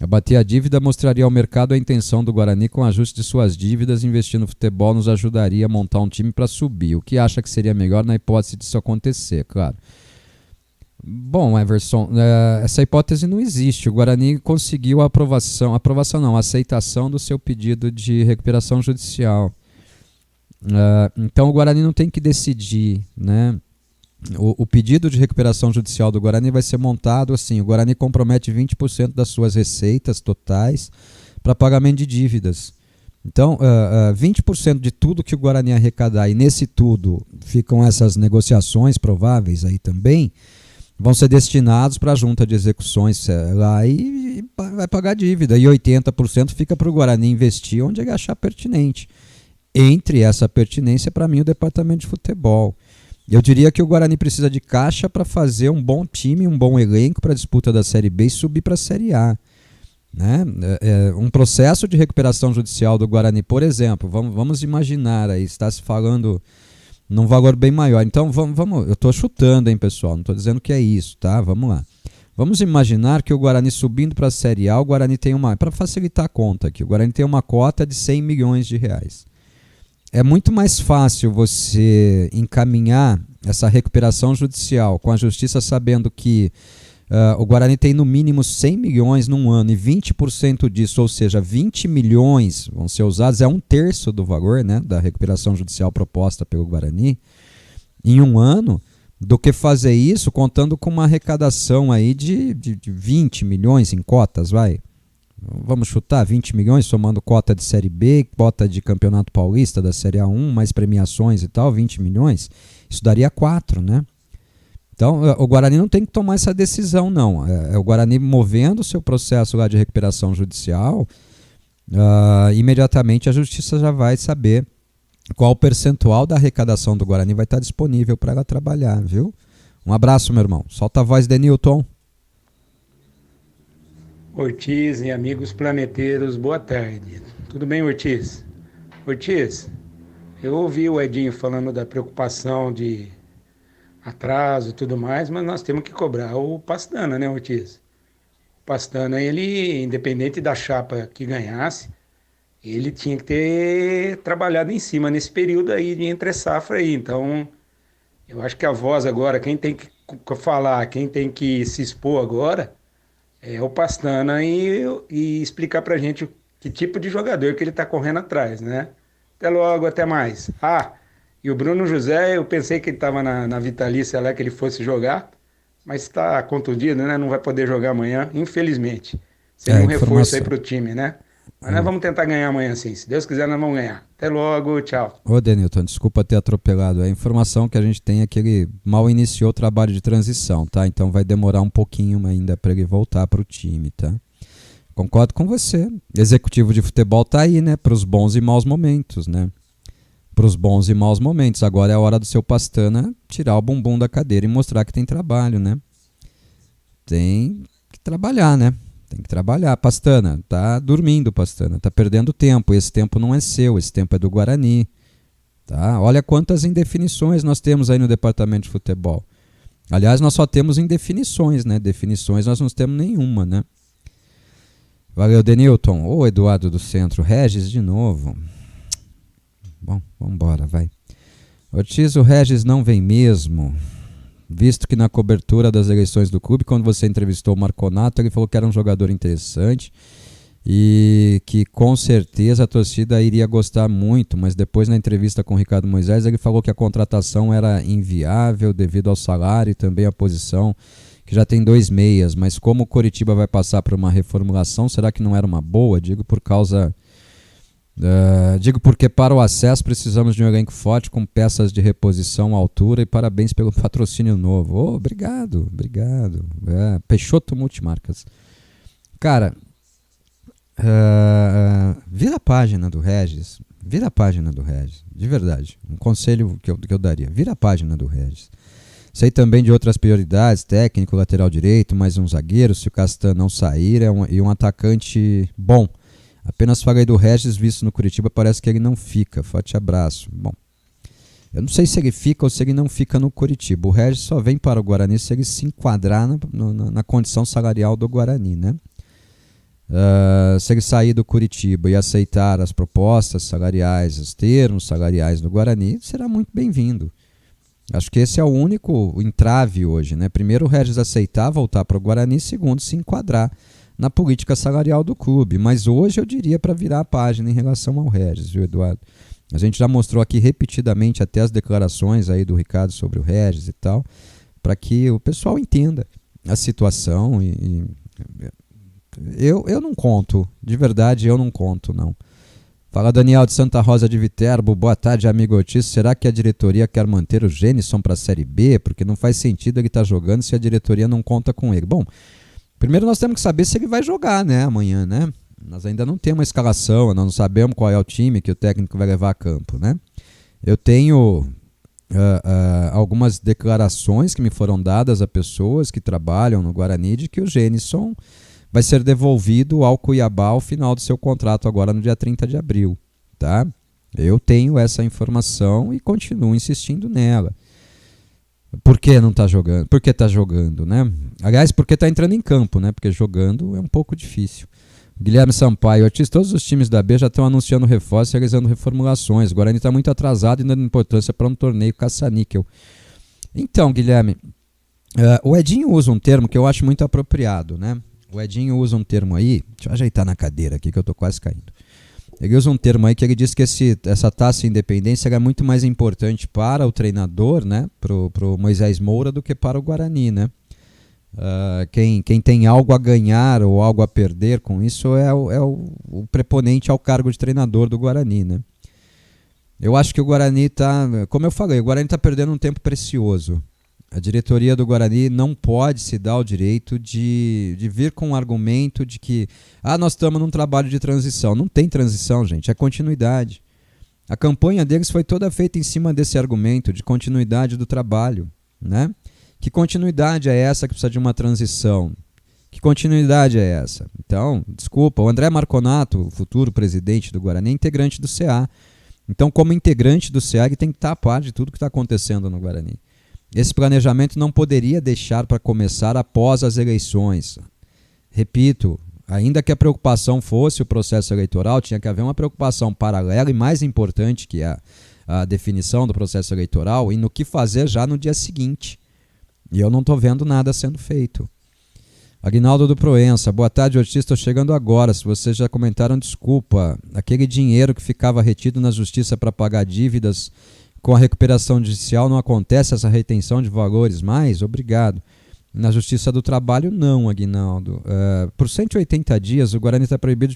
Abater a dívida mostraria ao mercado a intenção do Guarani com o ajuste de suas dívidas. Investir no futebol nos ajudaria a montar um time para subir. O que acha que seria melhor na hipótese disso acontecer? Claro. Bom, Everson, essa hipótese não existe. O Guarani conseguiu a a aceitação do seu pedido de recuperação judicial. Então o Guarani não tem que decidir, né? O pedido de recuperação judicial do Guarani vai ser montado assim: o Guarani compromete 20% das suas receitas totais para pagamento de dívidas. Então, 20% de tudo que o Guarani arrecadar, e nesse tudo ficam essas negociações prováveis aí também, vão ser destinados para a junta de execuções lá e vai pagar dívida. E 80% fica para o Guarani investir onde ele achar pertinente. Entre essa pertinência, para mim, o departamento de futebol. Eu diria que o Guarani precisa de caixa para fazer um bom time, um bom elenco para a disputa da Série B e subir para a Série A. Né? Um processo de recuperação judicial do Guarani, por exemplo, vamos imaginar, aí está se falando num valor bem maior. Então, vamos, eu estou chutando, hein, pessoal? Não estou dizendo que é isso, tá? Vamos lá. Vamos imaginar que o Guarani subindo para a Série A, o Guarani tem para facilitar a conta aqui, o Guarani tem uma cota de 100 milhões de reais. É muito mais fácil você encaminhar essa recuperação judicial com a justiça sabendo que o Guarani tem no mínimo 100 milhões num ano e 20% disso, ou seja, 20 milhões vão ser usados, é 1/3 do valor, né, da recuperação judicial proposta pelo Guarani em um ano, do que fazer isso contando com uma arrecadação aí de 20 milhões em cotas, vai. Vamos chutar 20 milhões, somando cota de Série B, cota de Campeonato Paulista da Série A1, mais premiações e tal, 20 milhões. Isso daria 4, né? Então, o Guarani não tem que tomar essa decisão, não. O Guarani movendo o seu processo lá de recuperação judicial, imediatamente a justiça já vai saber qual o percentual da arrecadação do Guarani vai estar disponível para ela trabalhar, viu? Um abraço, meu irmão. Solta a voz, Denilton. Ortiz e amigos planeteiros, boa tarde. Tudo bem, Ortiz? Ortiz, eu ouvi o Edinho falando da preocupação de atraso e tudo mais, mas nós temos que cobrar o Pastana, né, Ortiz? O Pastana, ele, independente da chapa que ganhasse, ele tinha que ter trabalhado em cima nesse período aí de entre safra aí. Então, eu acho que a voz agora, quem tem que falar, quem tem que se expor agora é o Pastana e explicar pra gente que tipo de jogador que ele tá correndo atrás, né? Até logo, até mais. E o Bruno José, eu pensei que ele estava na vitalícia lá, que ele fosse jogar, mas está contundido, né? Não vai poder jogar amanhã, infelizmente. Seria um reforço aí pro time, né? Mas nós vamos tentar ganhar amanhã sim. Se Deus quiser, nós vamos ganhar. Até logo, tchau. Ô, Denilton, desculpa ter atropelado. A informação que a gente tem é que ele mal iniciou o trabalho de transição, tá? Então vai demorar um pouquinho ainda para ele voltar pro time, tá? Concordo com você. Executivo de futebol tá aí, né? Para os bons e maus momentos, né? Para os bons e maus momentos. Agora é a hora do seu Pastana tirar o bumbum da cadeira e mostrar que tem trabalho, né? Tem que trabalhar, né? Tem que trabalhar. Pastana, tá dormindo, Pastana. Tá perdendo tempo. Esse tempo não é seu, esse tempo é do Guarani. Tá? Olha quantas indefinições nós temos aí no departamento de futebol. Aliás, nós só temos indefinições, né? Definições nós não temos nenhuma, né? Valeu, Denilton. Ô, Eduardo do Centro. Regis de novo. Bom, vamos embora, vai. Ortiz, o Regis não vem mesmo. Visto que na cobertura das eleições do clube, quando você entrevistou o Marconato, ele falou que era um jogador interessante e que com certeza a torcida iria gostar muito, mas depois na entrevista com o Ricardo Moisés ele falou que a contratação era inviável devido ao salário e também à posição, que já tem 2 meias, mas como o Coritiba vai passar por uma reformulação, será que não era uma boa? Digo porque para o acesso precisamos de um elenco forte com peças de reposição à altura e parabéns pelo patrocínio novo. Oh, obrigado. Peixoto Multimarcas. Cara, vira a página do Regis. De verdade. Um conselho que eu daria. Vira a página do Regis. Sei também de outras prioridades, técnico, lateral direito, mais um zagueiro, se o Castan não sair, e um atacante bom. Apenas falei do Regis, visto no Curitiba, parece que ele não fica. Forte abraço. Bom, eu não sei se ele fica ou se ele não fica no Curitiba. O Regis só vem para o Guarani se ele se enquadrar na condição salarial do Guarani, né? Se ele sair do Curitiba e aceitar as propostas salariais, os termos salariais do Guarani, será muito bem-vindo. Acho que esse é o único entrave hoje, né? Primeiro, o Regis aceitar voltar para o Guarani, segundo, se enquadrar na política salarial do clube. Mas hoje eu diria para virar a página em relação ao Regis, viu, Eduardo? A gente já mostrou aqui repetidamente até as declarações aí do Ricardo sobre o Regis e tal, para que o pessoal entenda a situação. Eu não conto, de verdade eu não conto, não. Fala Daniel de Santa Rosa de Viterbo, boa tarde amigo Otis, será que a diretoria quer manter o Genisson para a Série B? Porque não faz sentido ele estar jogando se a diretoria não conta com ele. Bom, primeiro nós temos que saber se ele vai jogar, né, amanhã, né? Nós ainda não temos uma escalação, nós não sabemos qual é o time que o técnico vai levar a campo, né? Eu tenho algumas declarações que me foram dadas a pessoas que trabalham no Guarani de que o Genisson vai ser devolvido ao Cuiabá ao final do seu contrato agora no dia 30 de abril, tá? Eu tenho essa informação e continuo insistindo nela. Por que não está jogando? Por que está jogando, né? Aliás, porque está entrando em campo, né? Porque jogando é um pouco difícil. Guilherme Sampaio, Ortiz, todos os times da B já estão anunciando reforços e realizando reformulações. O Guarani está muito atrasado e dando importância para um torneio caça-níquel. Então, Guilherme, o Edinho usa um termo que eu acho muito apropriado, né? O Edinho usa um termo aí, deixa eu ajeitar na cadeira aqui que eu estou quase caindo. Ele usa um termo aí que ele diz que essa taça de independência é muito mais importante para o treinador, né, pro Moisés Moura, do que para o Guarani, né? Quem tem algo a ganhar ou algo a perder com isso é o preponente ao cargo de treinador do Guarani, né? Eu acho que o Guarani está, como eu falei, o Guarani está perdendo um tempo precioso. A diretoria do Guarani não pode se dar o direito de vir com um argumento de que nós estamos num trabalho de transição. Não tem transição, gente, é continuidade. A campanha deles foi toda feita em cima desse argumento de continuidade do trabalho, né? Que continuidade é essa que precisa de uma transição? Que continuidade é essa? Então, desculpa, o André Marconato, o futuro presidente do Guarani, é integrante do CA. Então, como integrante do CA, ele tem que estar a par de tudo que está acontecendo no Guarani. Esse planejamento não poderia deixar para começar após as eleições. Repito, ainda que a preocupação fosse o processo eleitoral, tinha que haver uma preocupação paralela e mais importante que a definição do processo eleitoral e no que fazer já no dia seguinte. E eu não estou vendo nada sendo feito. Aguinaldo do Proença, boa tarde Ortiz, estou chegando agora, se vocês já comentaram, desculpa. Aquele dinheiro que ficava retido na justiça para pagar dívidas com a recuperação judicial, não acontece essa retenção de valores mais? Obrigado. Na Justiça do Trabalho, não, Aguinaldo. Por 180 dias, o Guarani está proibido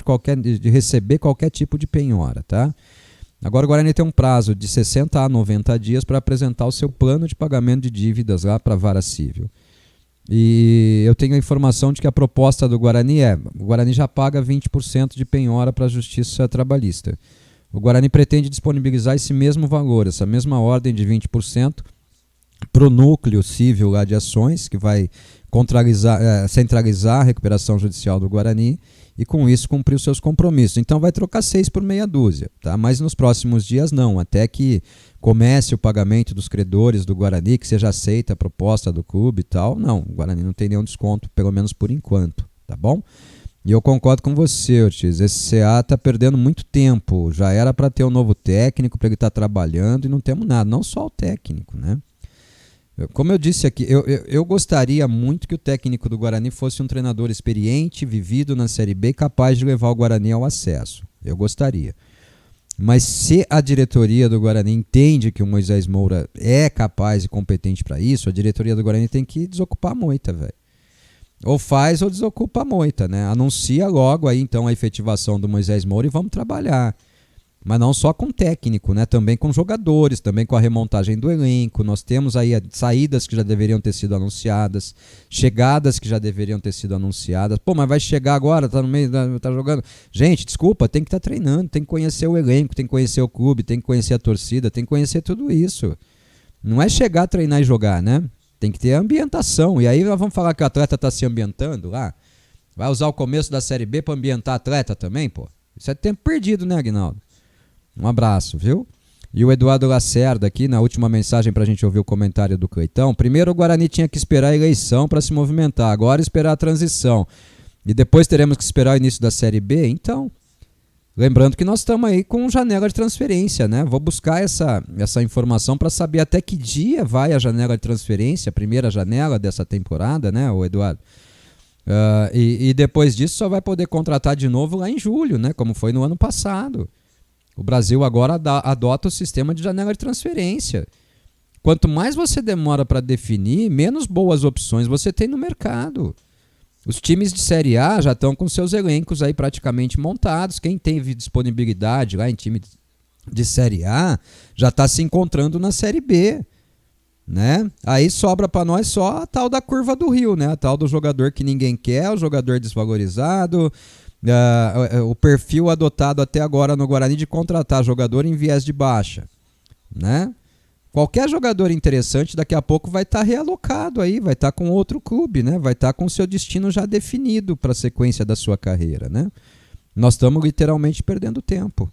de receber qualquer tipo de penhora, tá? Agora o Guarani tem um prazo de 60 a 90 dias para apresentar o seu plano de pagamento de dívidas lá para a Vara Civil. E eu tenho a informação de que a proposta do Guarani o Guarani já paga 20% de penhora para a Justiça Trabalhista. O Guarani pretende disponibilizar esse mesmo valor, essa mesma ordem de 20% para o núcleo civil lá de ações, que vai centralizar a recuperação judicial do Guarani e com isso cumprir os seus compromissos. Então vai trocar 6 por meia dúzia, tá? Mas nos próximos dias não, até que comece o pagamento dos credores do Guarani, que seja aceita a proposta do clube e tal. Não, o Guarani não tem nenhum desconto, pelo menos por enquanto, tá bom? E eu concordo com você, Ortiz, esse CA está perdendo muito tempo, já era para ter um novo técnico, para ele estar trabalhando e não temos nada, não só o técnico, né? Como eu disse aqui, eu gostaria muito que o técnico do Guarani fosse um treinador experiente, vivido na Série B, capaz de levar o Guarani ao acesso, eu gostaria. Mas se a diretoria do Guarani entende que o Moisés Moura é capaz e competente para isso, a diretoria do Guarani tem que desocupar a moita, velho. Ou faz ou desocupa a moita, né? Anuncia logo aí então a efetivação do Moisés Moura e vamos trabalhar. Mas não só com técnico, né? Também com jogadores, também com a remontagem do elenco. Nós temos aí saídas que já deveriam ter sido anunciadas, chegadas que já deveriam ter sido anunciadas. Pô, mas vai chegar agora, tá no meio, tá jogando. Gente, desculpa, tem que estar treinando, tem que conhecer o elenco, tem que conhecer o clube, tem que conhecer a torcida, tem que conhecer tudo isso. Não é chegar, treinar e jogar, né? Tem que ter ambientação. E aí nós vamos falar que o atleta está se ambientando lá. Vai usar o começo da Série B para ambientar atleta também, pô? Isso é tempo perdido, né, Aguinaldo? Um abraço, viu? E o Eduardo Lacerda aqui, na última mensagem para a gente ouvir o comentário do Cleitão. Primeiro o Guarani tinha que esperar a eleição para se movimentar. Agora esperar a transição. E depois teremos que esperar o início da Série B. Então, lembrando que nós estamos aí com janela de transferência, né? Vou buscar essa informação para saber até que dia vai a janela de transferência, a primeira janela dessa temporada, né, o Eduardo? E depois disso só vai poder contratar de novo lá em julho, né? Como foi no ano passado. O Brasil agora adota o sistema de janela de transferência. Quanto mais você demora para definir, menos boas opções você tem no mercado. Os times de Série A já estão com seus elencos aí praticamente montados. Quem teve disponibilidade lá em time de Série A já está se encontrando na Série B, né? Aí sobra para nós só a tal da curva do rio, né? A tal do jogador que ninguém quer, o jogador desvalorizado, o perfil adotado até agora no Guarani de contratar jogador em viés de baixa, né? Qualquer jogador interessante daqui a pouco vai estar realocado aí, vai estar com outro clube, né? Vai estar com o seu destino já definido para a sequência da sua carreira, né? Nós estamos literalmente perdendo tempo.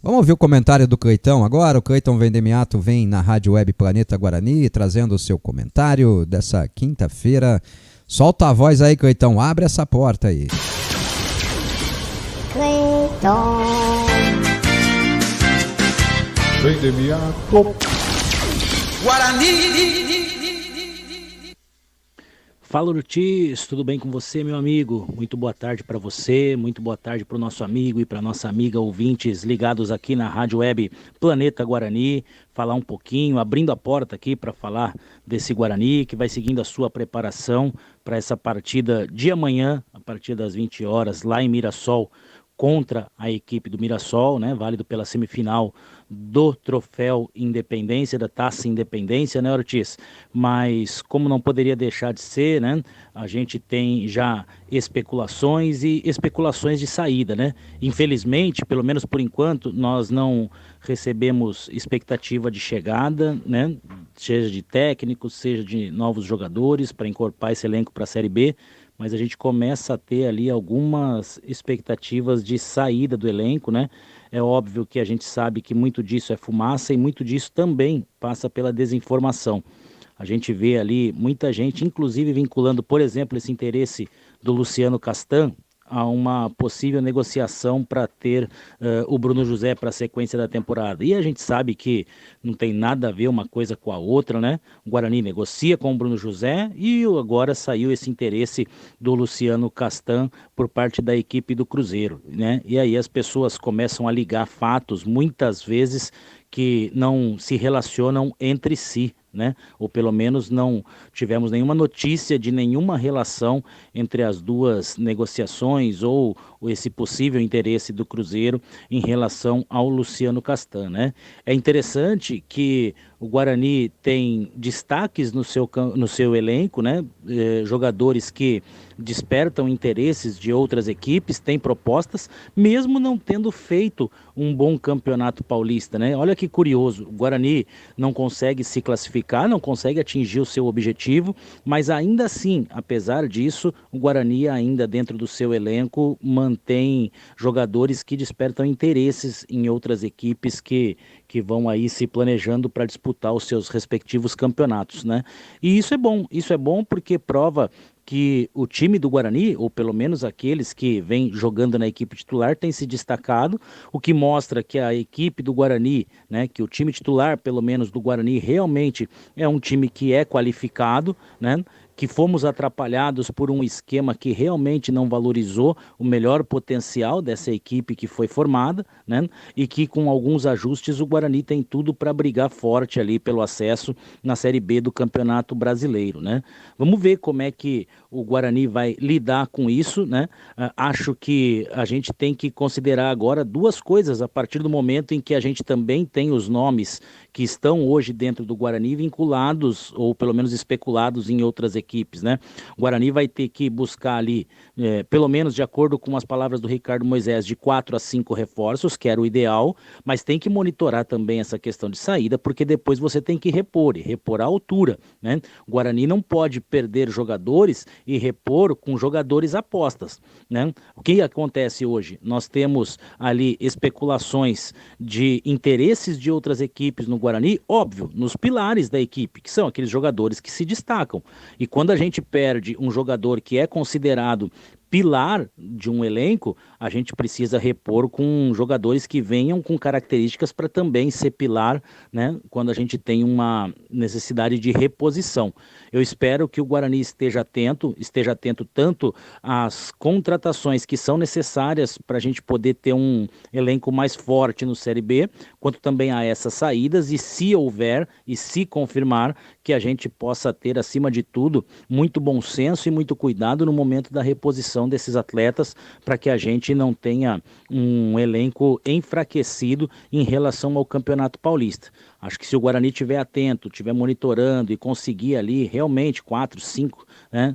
Vamos ouvir o comentário do Cleitão agora. O Cleiton Vendemiato vem na Rádio Web Planeta Guarani trazendo o seu comentário dessa quinta-feira. Solta a voz aí, Cleitão. Abre essa porta aí. Cleiton Vendemiato. Guarani. Fala, Ortiz, tudo bem com você, meu amigo? Muito boa tarde para você, muito boa tarde para o nosso amigo e para nossa amiga ouvintes ligados aqui na Rádio Web Planeta Guarani. Falar um pouquinho, abrindo a porta aqui para falar desse Guarani que vai seguindo a sua preparação para essa partida de amanhã, a partir das 20 horas, lá em Mirassol, contra a equipe do Mirassol, né, válido pela semifinal do Troféu Independência, da Taça Independência, né, Ortiz? Mas como não poderia deixar de ser, né, a gente tem já especulações e especulações de saída, né? Infelizmente, pelo menos por enquanto, nós não recebemos expectativa de chegada, né, seja de técnicos, seja de novos jogadores para incorporar esse elenco para a Série B, mas a gente começa a ter ali algumas expectativas de saída do elenco, né? É óbvio que a gente sabe que muito disso é fumaça e muito disso também passa pela desinformação. A gente vê ali muita gente, inclusive vinculando, por exemplo, esse interesse do Luciano Castan a uma possível negociação para ter o Bruno José para a sequência da temporada. E a gente sabe que não tem nada a ver uma coisa com a outra, né? O Guarani negocia com o Bruno José e agora saiu esse interesse do Luciano Castan por parte da equipe do Cruzeiro, né? E aí as pessoas começam a ligar fatos, muitas vezes, que não se relacionam entre si, né? Ou pelo menos não tivemos nenhuma notícia de nenhuma relação entre as duas negociações ou esse possível interesse do Cruzeiro em relação ao Luciano Castan, né? É interessante que o Guarani tem destaques no seu elenco, né? Jogadores que despertam interesses de outras equipes, tem propostas, mesmo não tendo feito um bom campeonato paulista, né? Olha que curioso, o Guarani não consegue se classificar, não consegue atingir o seu objetivo, mas ainda assim, apesar disso, o Guarani ainda dentro do seu elenco mantém jogadores que despertam interesses em outras equipes que vão aí se planejando para disputar os seus respectivos campeonatos, né? E isso é bom porque prova que o time do Guarani, ou pelo menos aqueles que vêm jogando na equipe titular, tem se destacado, o que mostra que a equipe do Guarani, né, que o time titular, pelo menos do Guarani, realmente é um time que é qualificado, né? Que fomos atrapalhados por um esquema que realmente não valorizou o melhor potencial dessa equipe que foi formada, né? E que com alguns ajustes o Guarani tem tudo para brigar forte ali pelo acesso na Série B do Campeonato Brasileiro, né? Vamos ver como é que o Guarani vai lidar com isso, né? Acho que a gente tem que considerar agora duas coisas a partir do momento em que a gente também tem os nomes que estão hoje dentro do Guarani vinculados ou pelo menos especulados em outras equipes equipes, né? O Guarani vai ter que buscar ali, pelo menos de acordo com as palavras do Ricardo Moisés, de 4 a 5 reforços, que era o ideal, mas tem que monitorar também essa questão de saída, porque depois você tem que repor a altura, né? O Guarani não pode perder jogadores e repor com jogadores apostas, né? O que acontece hoje? Nós temos ali especulações de interesses de outras equipes no Guarani, óbvio, nos pilares da equipe, que são aqueles jogadores que se destacam. E quando a gente perde um jogador que é considerado pilar de um elenco, a gente precisa repor com jogadores que venham com características para também ser pilar, né, quando a gente tem uma necessidade de reposição. Eu espero que o Guarani esteja atento tanto às contratações que são necessárias para a gente poder ter um elenco mais forte no Série B, quanto também a essas saídas, e se houver e se confirmar, que a gente possa ter, acima de tudo, muito bom senso e muito cuidado no momento da reposição desses atletas, para que a gente não tenha um elenco enfraquecido em relação ao Campeonato Paulista. Acho que se o Guarani estiver atento, estiver monitorando e conseguir ali realmente 4, 5,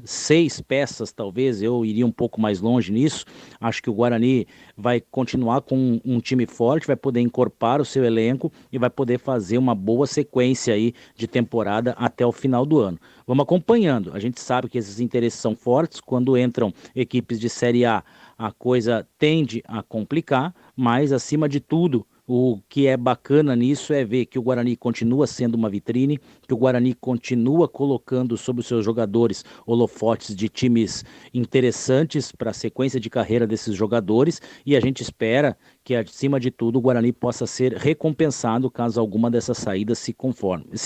6 peças, talvez, eu iria um pouco mais longe nisso. Acho que o Guarani vai continuar com um time forte, vai poder encorpar o seu elenco e vai poder fazer uma boa sequência aí de temporada até o final do ano. Vamos acompanhando. A gente sabe que esses interesses são fortes. Quando entram equipes de Série A, a coisa tende a complicar, mas acima de tudo, o que é bacana nisso é ver que o Guarani continua sendo uma vitrine, que o Guarani continua colocando sobre os seus jogadores holofotes de times interessantes para a sequência de carreira desses jogadores, e a gente espera que, acima de tudo, o Guarani possa ser recompensado caso alguma dessas saídas se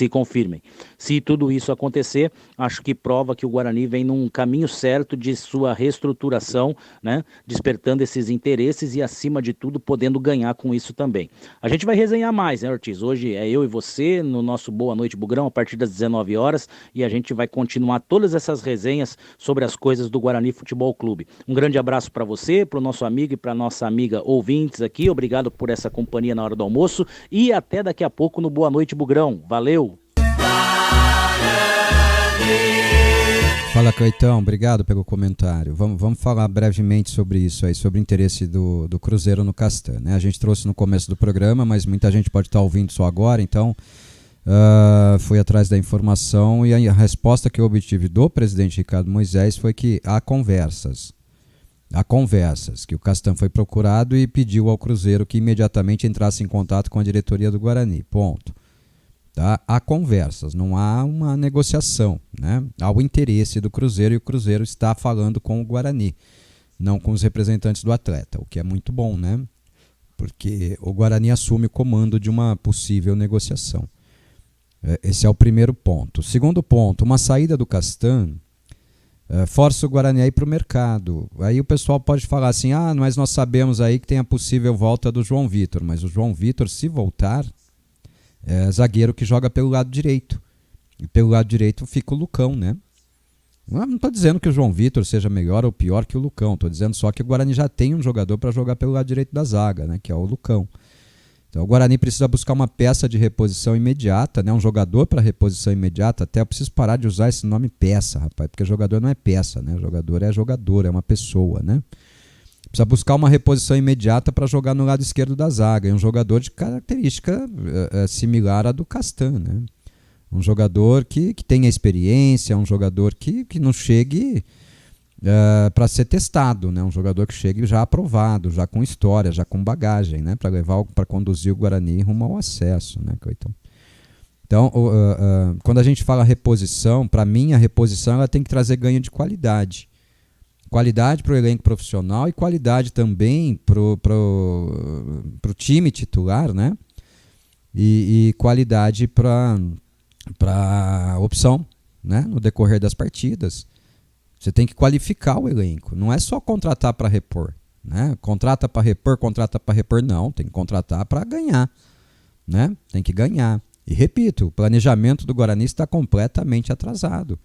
confirmem. Se tudo isso acontecer, acho que prova que o Guarani vem num caminho certo de sua reestruturação, né, despertando esses interesses e, acima de tudo, podendo ganhar com isso também. A gente vai resenhar mais, né, Ortiz? Hoje é eu e você no nosso Boa Noite Bugrão, a partir das 19 horas, e a gente vai continuar todas essas resenhas sobre as coisas do Guarani Futebol Clube. Um grande abraço para você, para o nosso amigo e para nossa amiga ouvintes aqui. Obrigado por essa companhia na hora do almoço e até daqui a pouco no Boa Noite Bugrão. Valeu! Fala, Caetão, obrigado pelo comentário. Vamos falar brevemente sobre isso aí, sobre o interesse do Cruzeiro no Castan, né? A gente trouxe no começo do programa, mas muita gente pode estar ouvindo só agora, então fui atrás da informação e a resposta que eu obtive do presidente Ricardo Moisés foi que há conversas, que o Castan foi procurado e pediu ao Cruzeiro que imediatamente entrasse em contato com a diretoria do Guarani, ponto. Tá? Há conversas, não há uma negociação, né? Há o interesse do Cruzeiro e o Cruzeiro está falando com o Guarani, não com os representantes do atleta, o que é muito bom, né? Porque o Guarani assume o comando de uma possível negociação. Esse é o primeiro ponto. O segundo ponto, uma saída do Castan força o Guarani a ir para o mercado. Aí o pessoal pode falar assim, mas nós sabemos aí que tem a possível volta do João Vitor, mas o João Vitor, se voltar, é zagueiro que joga pelo lado direito. E pelo lado direito fica o Lucão, né? Não estou dizendo que o João Vitor seja melhor ou pior que o Lucão. Estou dizendo só que o Guarani já tem um jogador para jogar pelo lado direito da zaga, né? Que é o Lucão. Então o Guarani precisa buscar uma peça de reposição imediata, né? Um jogador para reposição imediata. Até eu preciso parar de usar esse nome peça, rapaz. Porque jogador não é peça, né? Jogador, é uma pessoa, né? Precisa buscar uma reposição imediata para jogar no lado esquerdo da zaga. É um jogador de característica similar à do Castan, né? Um jogador que tenha experiência, um jogador que não chegue para ser testado, né? Um jogador que chegue já aprovado, já com história, já com bagagem, né? Para conduzir o Guarani rumo ao acesso, né, Coitão? Então, quando a gente fala reposição, para mim a reposição ela tem que trazer ganho de qualidade. Qualidade para o elenco profissional e qualidade também para o time titular, né? E qualidade para a opção, né? No decorrer das partidas. Você tem que qualificar o elenco. Não é só contratar para repor, né? Contrata para repor, não. Tem que contratar para ganhar, né? Tem que ganhar. E repito, o planejamento do Guarani está completamente atrasado.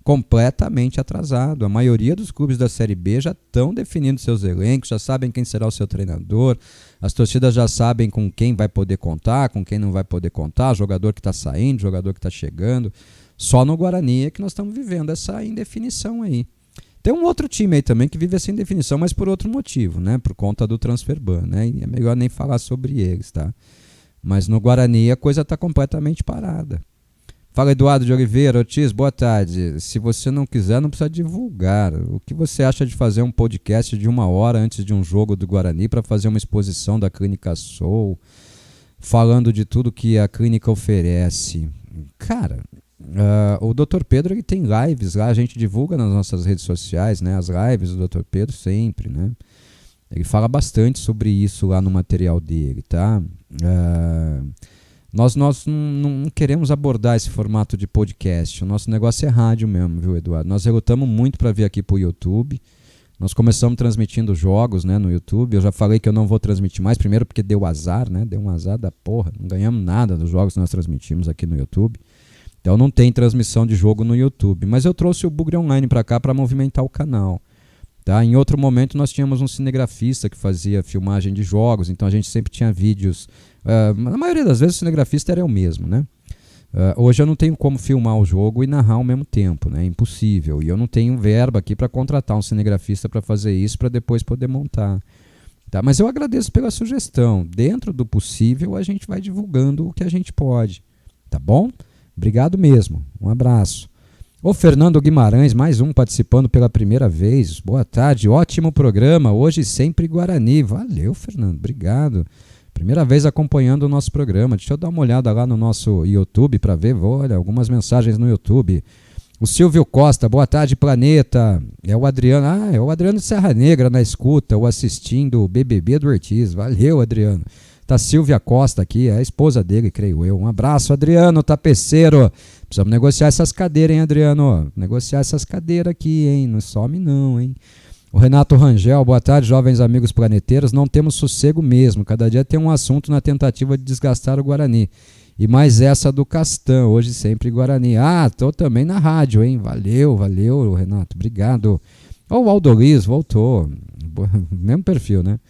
completamente atrasado. A maioria dos clubes da Série B já estão definindo seus elencos, já sabem quem será o seu treinador, as torcidas já sabem com quem vai poder contar, com quem não vai poder contar, jogador que está saindo, jogador que está chegando. Só no Guarani é que nós estamos vivendo essa indefinição aí. Tem um outro time aí também que vive essa indefinição, mas por outro motivo, né? Por conta do transfer ban, né? E é melhor nem falar sobre eles, tá? Mas no Guarani a coisa está completamente parada. Fala, Eduardo de Oliveira. Otis, boa tarde. Se você não quiser, não precisa divulgar. O que você acha de fazer um podcast de 1 hora antes de um jogo do Guarani para fazer uma exposição da Clínica Soul, falando de tudo que a clínica oferece? Cara, o Dr. Pedro ele tem lives lá, a gente divulga nas nossas redes sociais, né? As lives do Dr. Pedro sempre, né? Ele fala bastante sobre isso lá no material dele, tá? Nós não queremos abordar esse formato de podcast. O nosso negócio é rádio mesmo, viu, Eduardo? Nós relutamos muito para vir aqui para o YouTube. Nós começamos transmitindo jogos, né, no YouTube. Eu já falei que eu não vou transmitir mais. Primeiro porque deu azar, né? Deu um azar da porra. Não ganhamos nada dos jogos que nós transmitimos aqui no YouTube. Então não tem transmissão de jogo no YouTube. Mas eu trouxe o Bugre Online para cá para movimentar o canal. Tá? Em outro momento nós tínhamos um cinegrafista que fazia filmagem de jogos. Então a gente sempre tinha vídeos... na maioria das vezes o cinegrafista era eu mesmo, né? Hoje eu não tenho como filmar o jogo e narrar ao mesmo tempo, né? É impossível. E eu não tenho verba aqui para contratar um cinegrafista para fazer isso, para depois poder montar. Tá? Mas eu agradeço pela sugestão. Dentro do possível, a gente vai divulgando o que a gente pode. Tá bom? Obrigado mesmo. Um abraço. O Fernando Guimarães, mais um participando pela primeira vez. Boa tarde, ótimo programa. Hoje sempre Guarani. Valeu, Fernando. Obrigado. Primeira vez acompanhando o nosso programa. Deixa eu dar uma olhada lá no nosso YouTube para ver. Olha, algumas mensagens no YouTube. O Silvio Costa, boa tarde, Planeta. É o Adriano. É o Adriano de Serra Negra na escuta, ou assistindo o BBB do Ortiz. Valeu, Adriano. Tá Silvia Costa aqui, é a esposa dele, creio eu. Um abraço, Adriano, tapeceiro. Precisamos negociar essas cadeiras, hein, Adriano? Negociar essas cadeiras aqui, hein? Não some não, hein? O Renato Rangel, boa tarde, jovens amigos planeteiros. Não temos sossego mesmo. Cada dia tem um assunto na tentativa de desgastar o Guarani. E mais essa do Castan, hoje sempre Guarani. Tô também na rádio, hein? Valeu, Renato. Obrigado. O Aldoliz voltou. Mesmo perfil, né?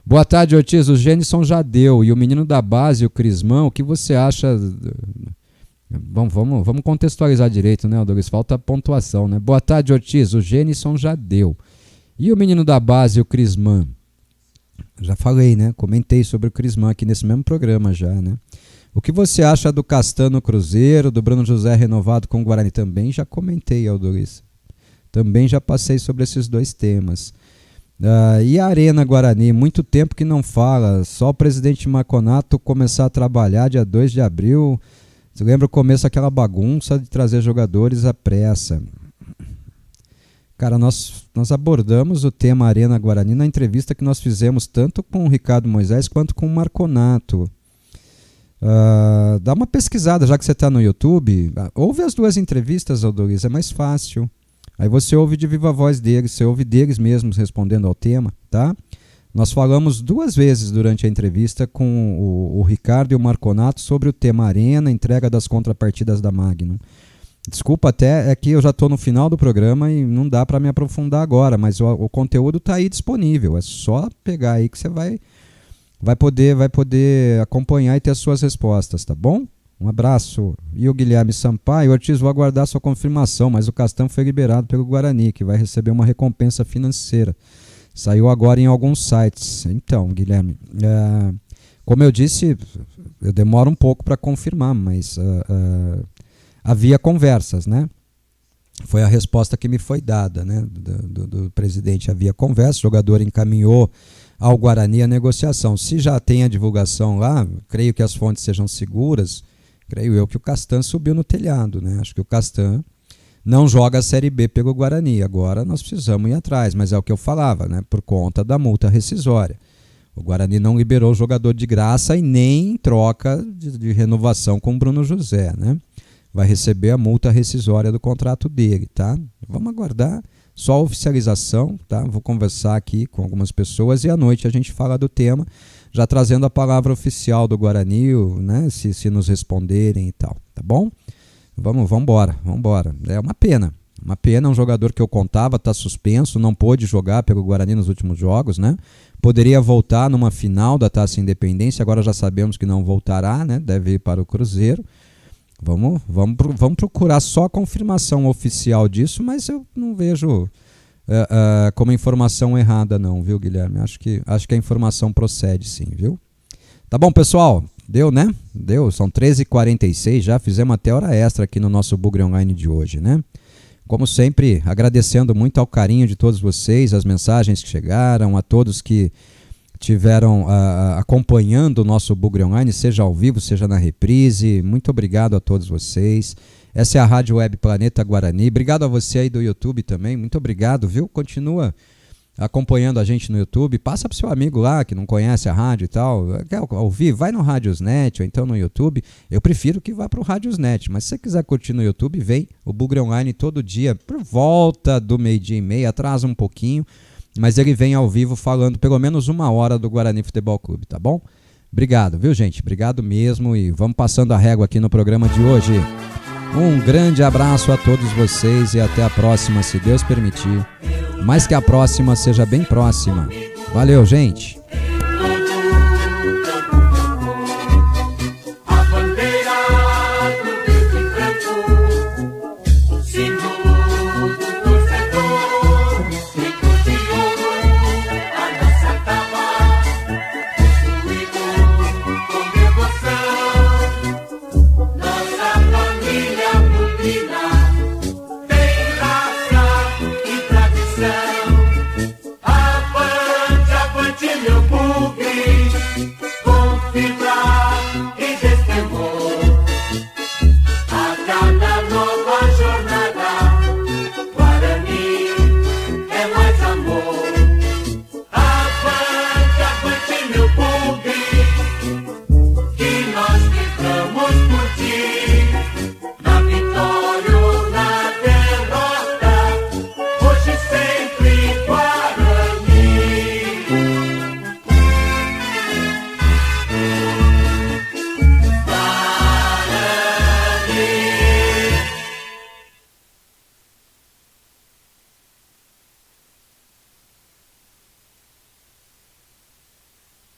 Boa tarde, Ortiz. O Gênison já deu. E o menino da base, o Crismão, o que você acha... Vamos contextualizar direito, né, Aldoliz? Falta pontuação, né? Boa tarde, Ortiz. O Gênison já deu. E o menino da base, o Crisman? Já falei, né? Comentei sobre o Crisman aqui nesse mesmo programa já, né? O que você acha do Castano Cruzeiro, do Bruno José renovado com o Guarani? Também já comentei, Aldoliz. Também já passei sobre esses dois temas. E a Arena Guarani? Muito tempo que não fala. Só o presidente Marconato começar a trabalhar dia 2 de abril. Você lembra o começo daquela bagunça de trazer jogadores à pressa? Cara, nós abordamos o tema Arena Guarani na entrevista que nós fizemos tanto com o Ricardo Moisés quanto com o Marconato. Dá uma pesquisada, já que você está no YouTube. Ouve as duas entrevistas, Aldoliz, é mais fácil. Aí você ouve de viva voz deles, você ouve deles mesmos respondendo ao tema, tá? Nós falamos 2 vezes durante a entrevista com o Ricardo e o Marconato sobre o tema Arena, entrega das contrapartidas da Magnum. Desculpa até, é que eu já estou no final do programa e não dá para me aprofundar agora, mas o conteúdo está aí disponível. É só pegar aí que você vai poder acompanhar e ter as suas respostas, tá bom? Um abraço. E o Guilherme Sampaio, Ortiz, vou aguardar sua confirmação, mas o Castan foi liberado pelo Guarani, que vai receber uma recompensa financeira. Saiu agora em alguns sites. Então, Guilherme, como eu disse, eu demoro um pouco para confirmar, mas havia conversas, né? Foi a resposta que me foi dada, né? Do presidente. Havia conversa, o jogador encaminhou ao Guarani a negociação. Se já tem a divulgação lá, creio que as fontes sejam seguras, creio eu que o Castan subiu no telhado, né? Acho que o Castan não joga a Série B pelo Guarani. Agora nós precisamos ir atrás, mas é o que eu falava, né? Por conta da multa rescisória. O Guarani não liberou o jogador de graça e nem em troca de renovação com o Bruno José, né? Vai receber a multa rescisória do contrato dele, tá? Vamos aguardar só a oficialização, tá? Vou conversar aqui com algumas pessoas e à noite a gente fala do tema, já trazendo a palavra oficial do Guarani, né? Se nos responderem e tal, tá bom? Vamos embora. É uma pena. Uma pena, um jogador que eu contava, está suspenso, não pôde jogar pelo Guarani nos últimos jogos, né? Poderia voltar numa final da Taça Independência, agora já sabemos que não voltará, né? Deve ir para o Cruzeiro. Vamos procurar só a confirmação oficial disso, mas eu não vejo como informação errada não, viu, Guilherme? Acho que a informação procede sim, viu? Tá bom, pessoal? Deu, né? Deu, são 13h46, já fizemos até hora extra aqui no nosso Bugre Online de hoje, né? Como sempre, agradecendo muito ao carinho de todos vocês, as mensagens que chegaram, a todos que tiveram acompanhando o nosso Bugre Online, seja ao vivo, seja na reprise. Muito obrigado a todos vocês. Essa é a Rádio Web Planeta Guarani. Obrigado a você aí do YouTube também. Muito obrigado, viu? Continua acompanhando a gente no YouTube. Passa para o seu amigo lá que não conhece a rádio e tal. Quer ouvir? Vai no Radiosnet ou então no YouTube. Eu prefiro que vá para o Radiosnet, mas se você quiser curtir no YouTube, vem o Bugre Online todo dia, por volta do 12h30, atrasa um pouquinho, mas ele vem ao vivo falando pelo menos 1 hora do Guarani Futebol Clube, tá bom? Obrigado, viu, gente? Obrigado mesmo e vamos passando a régua aqui no programa de hoje. Um grande abraço a todos vocês e até a próxima, se Deus permitir. Mas que a próxima seja bem próxima. Valeu, gente!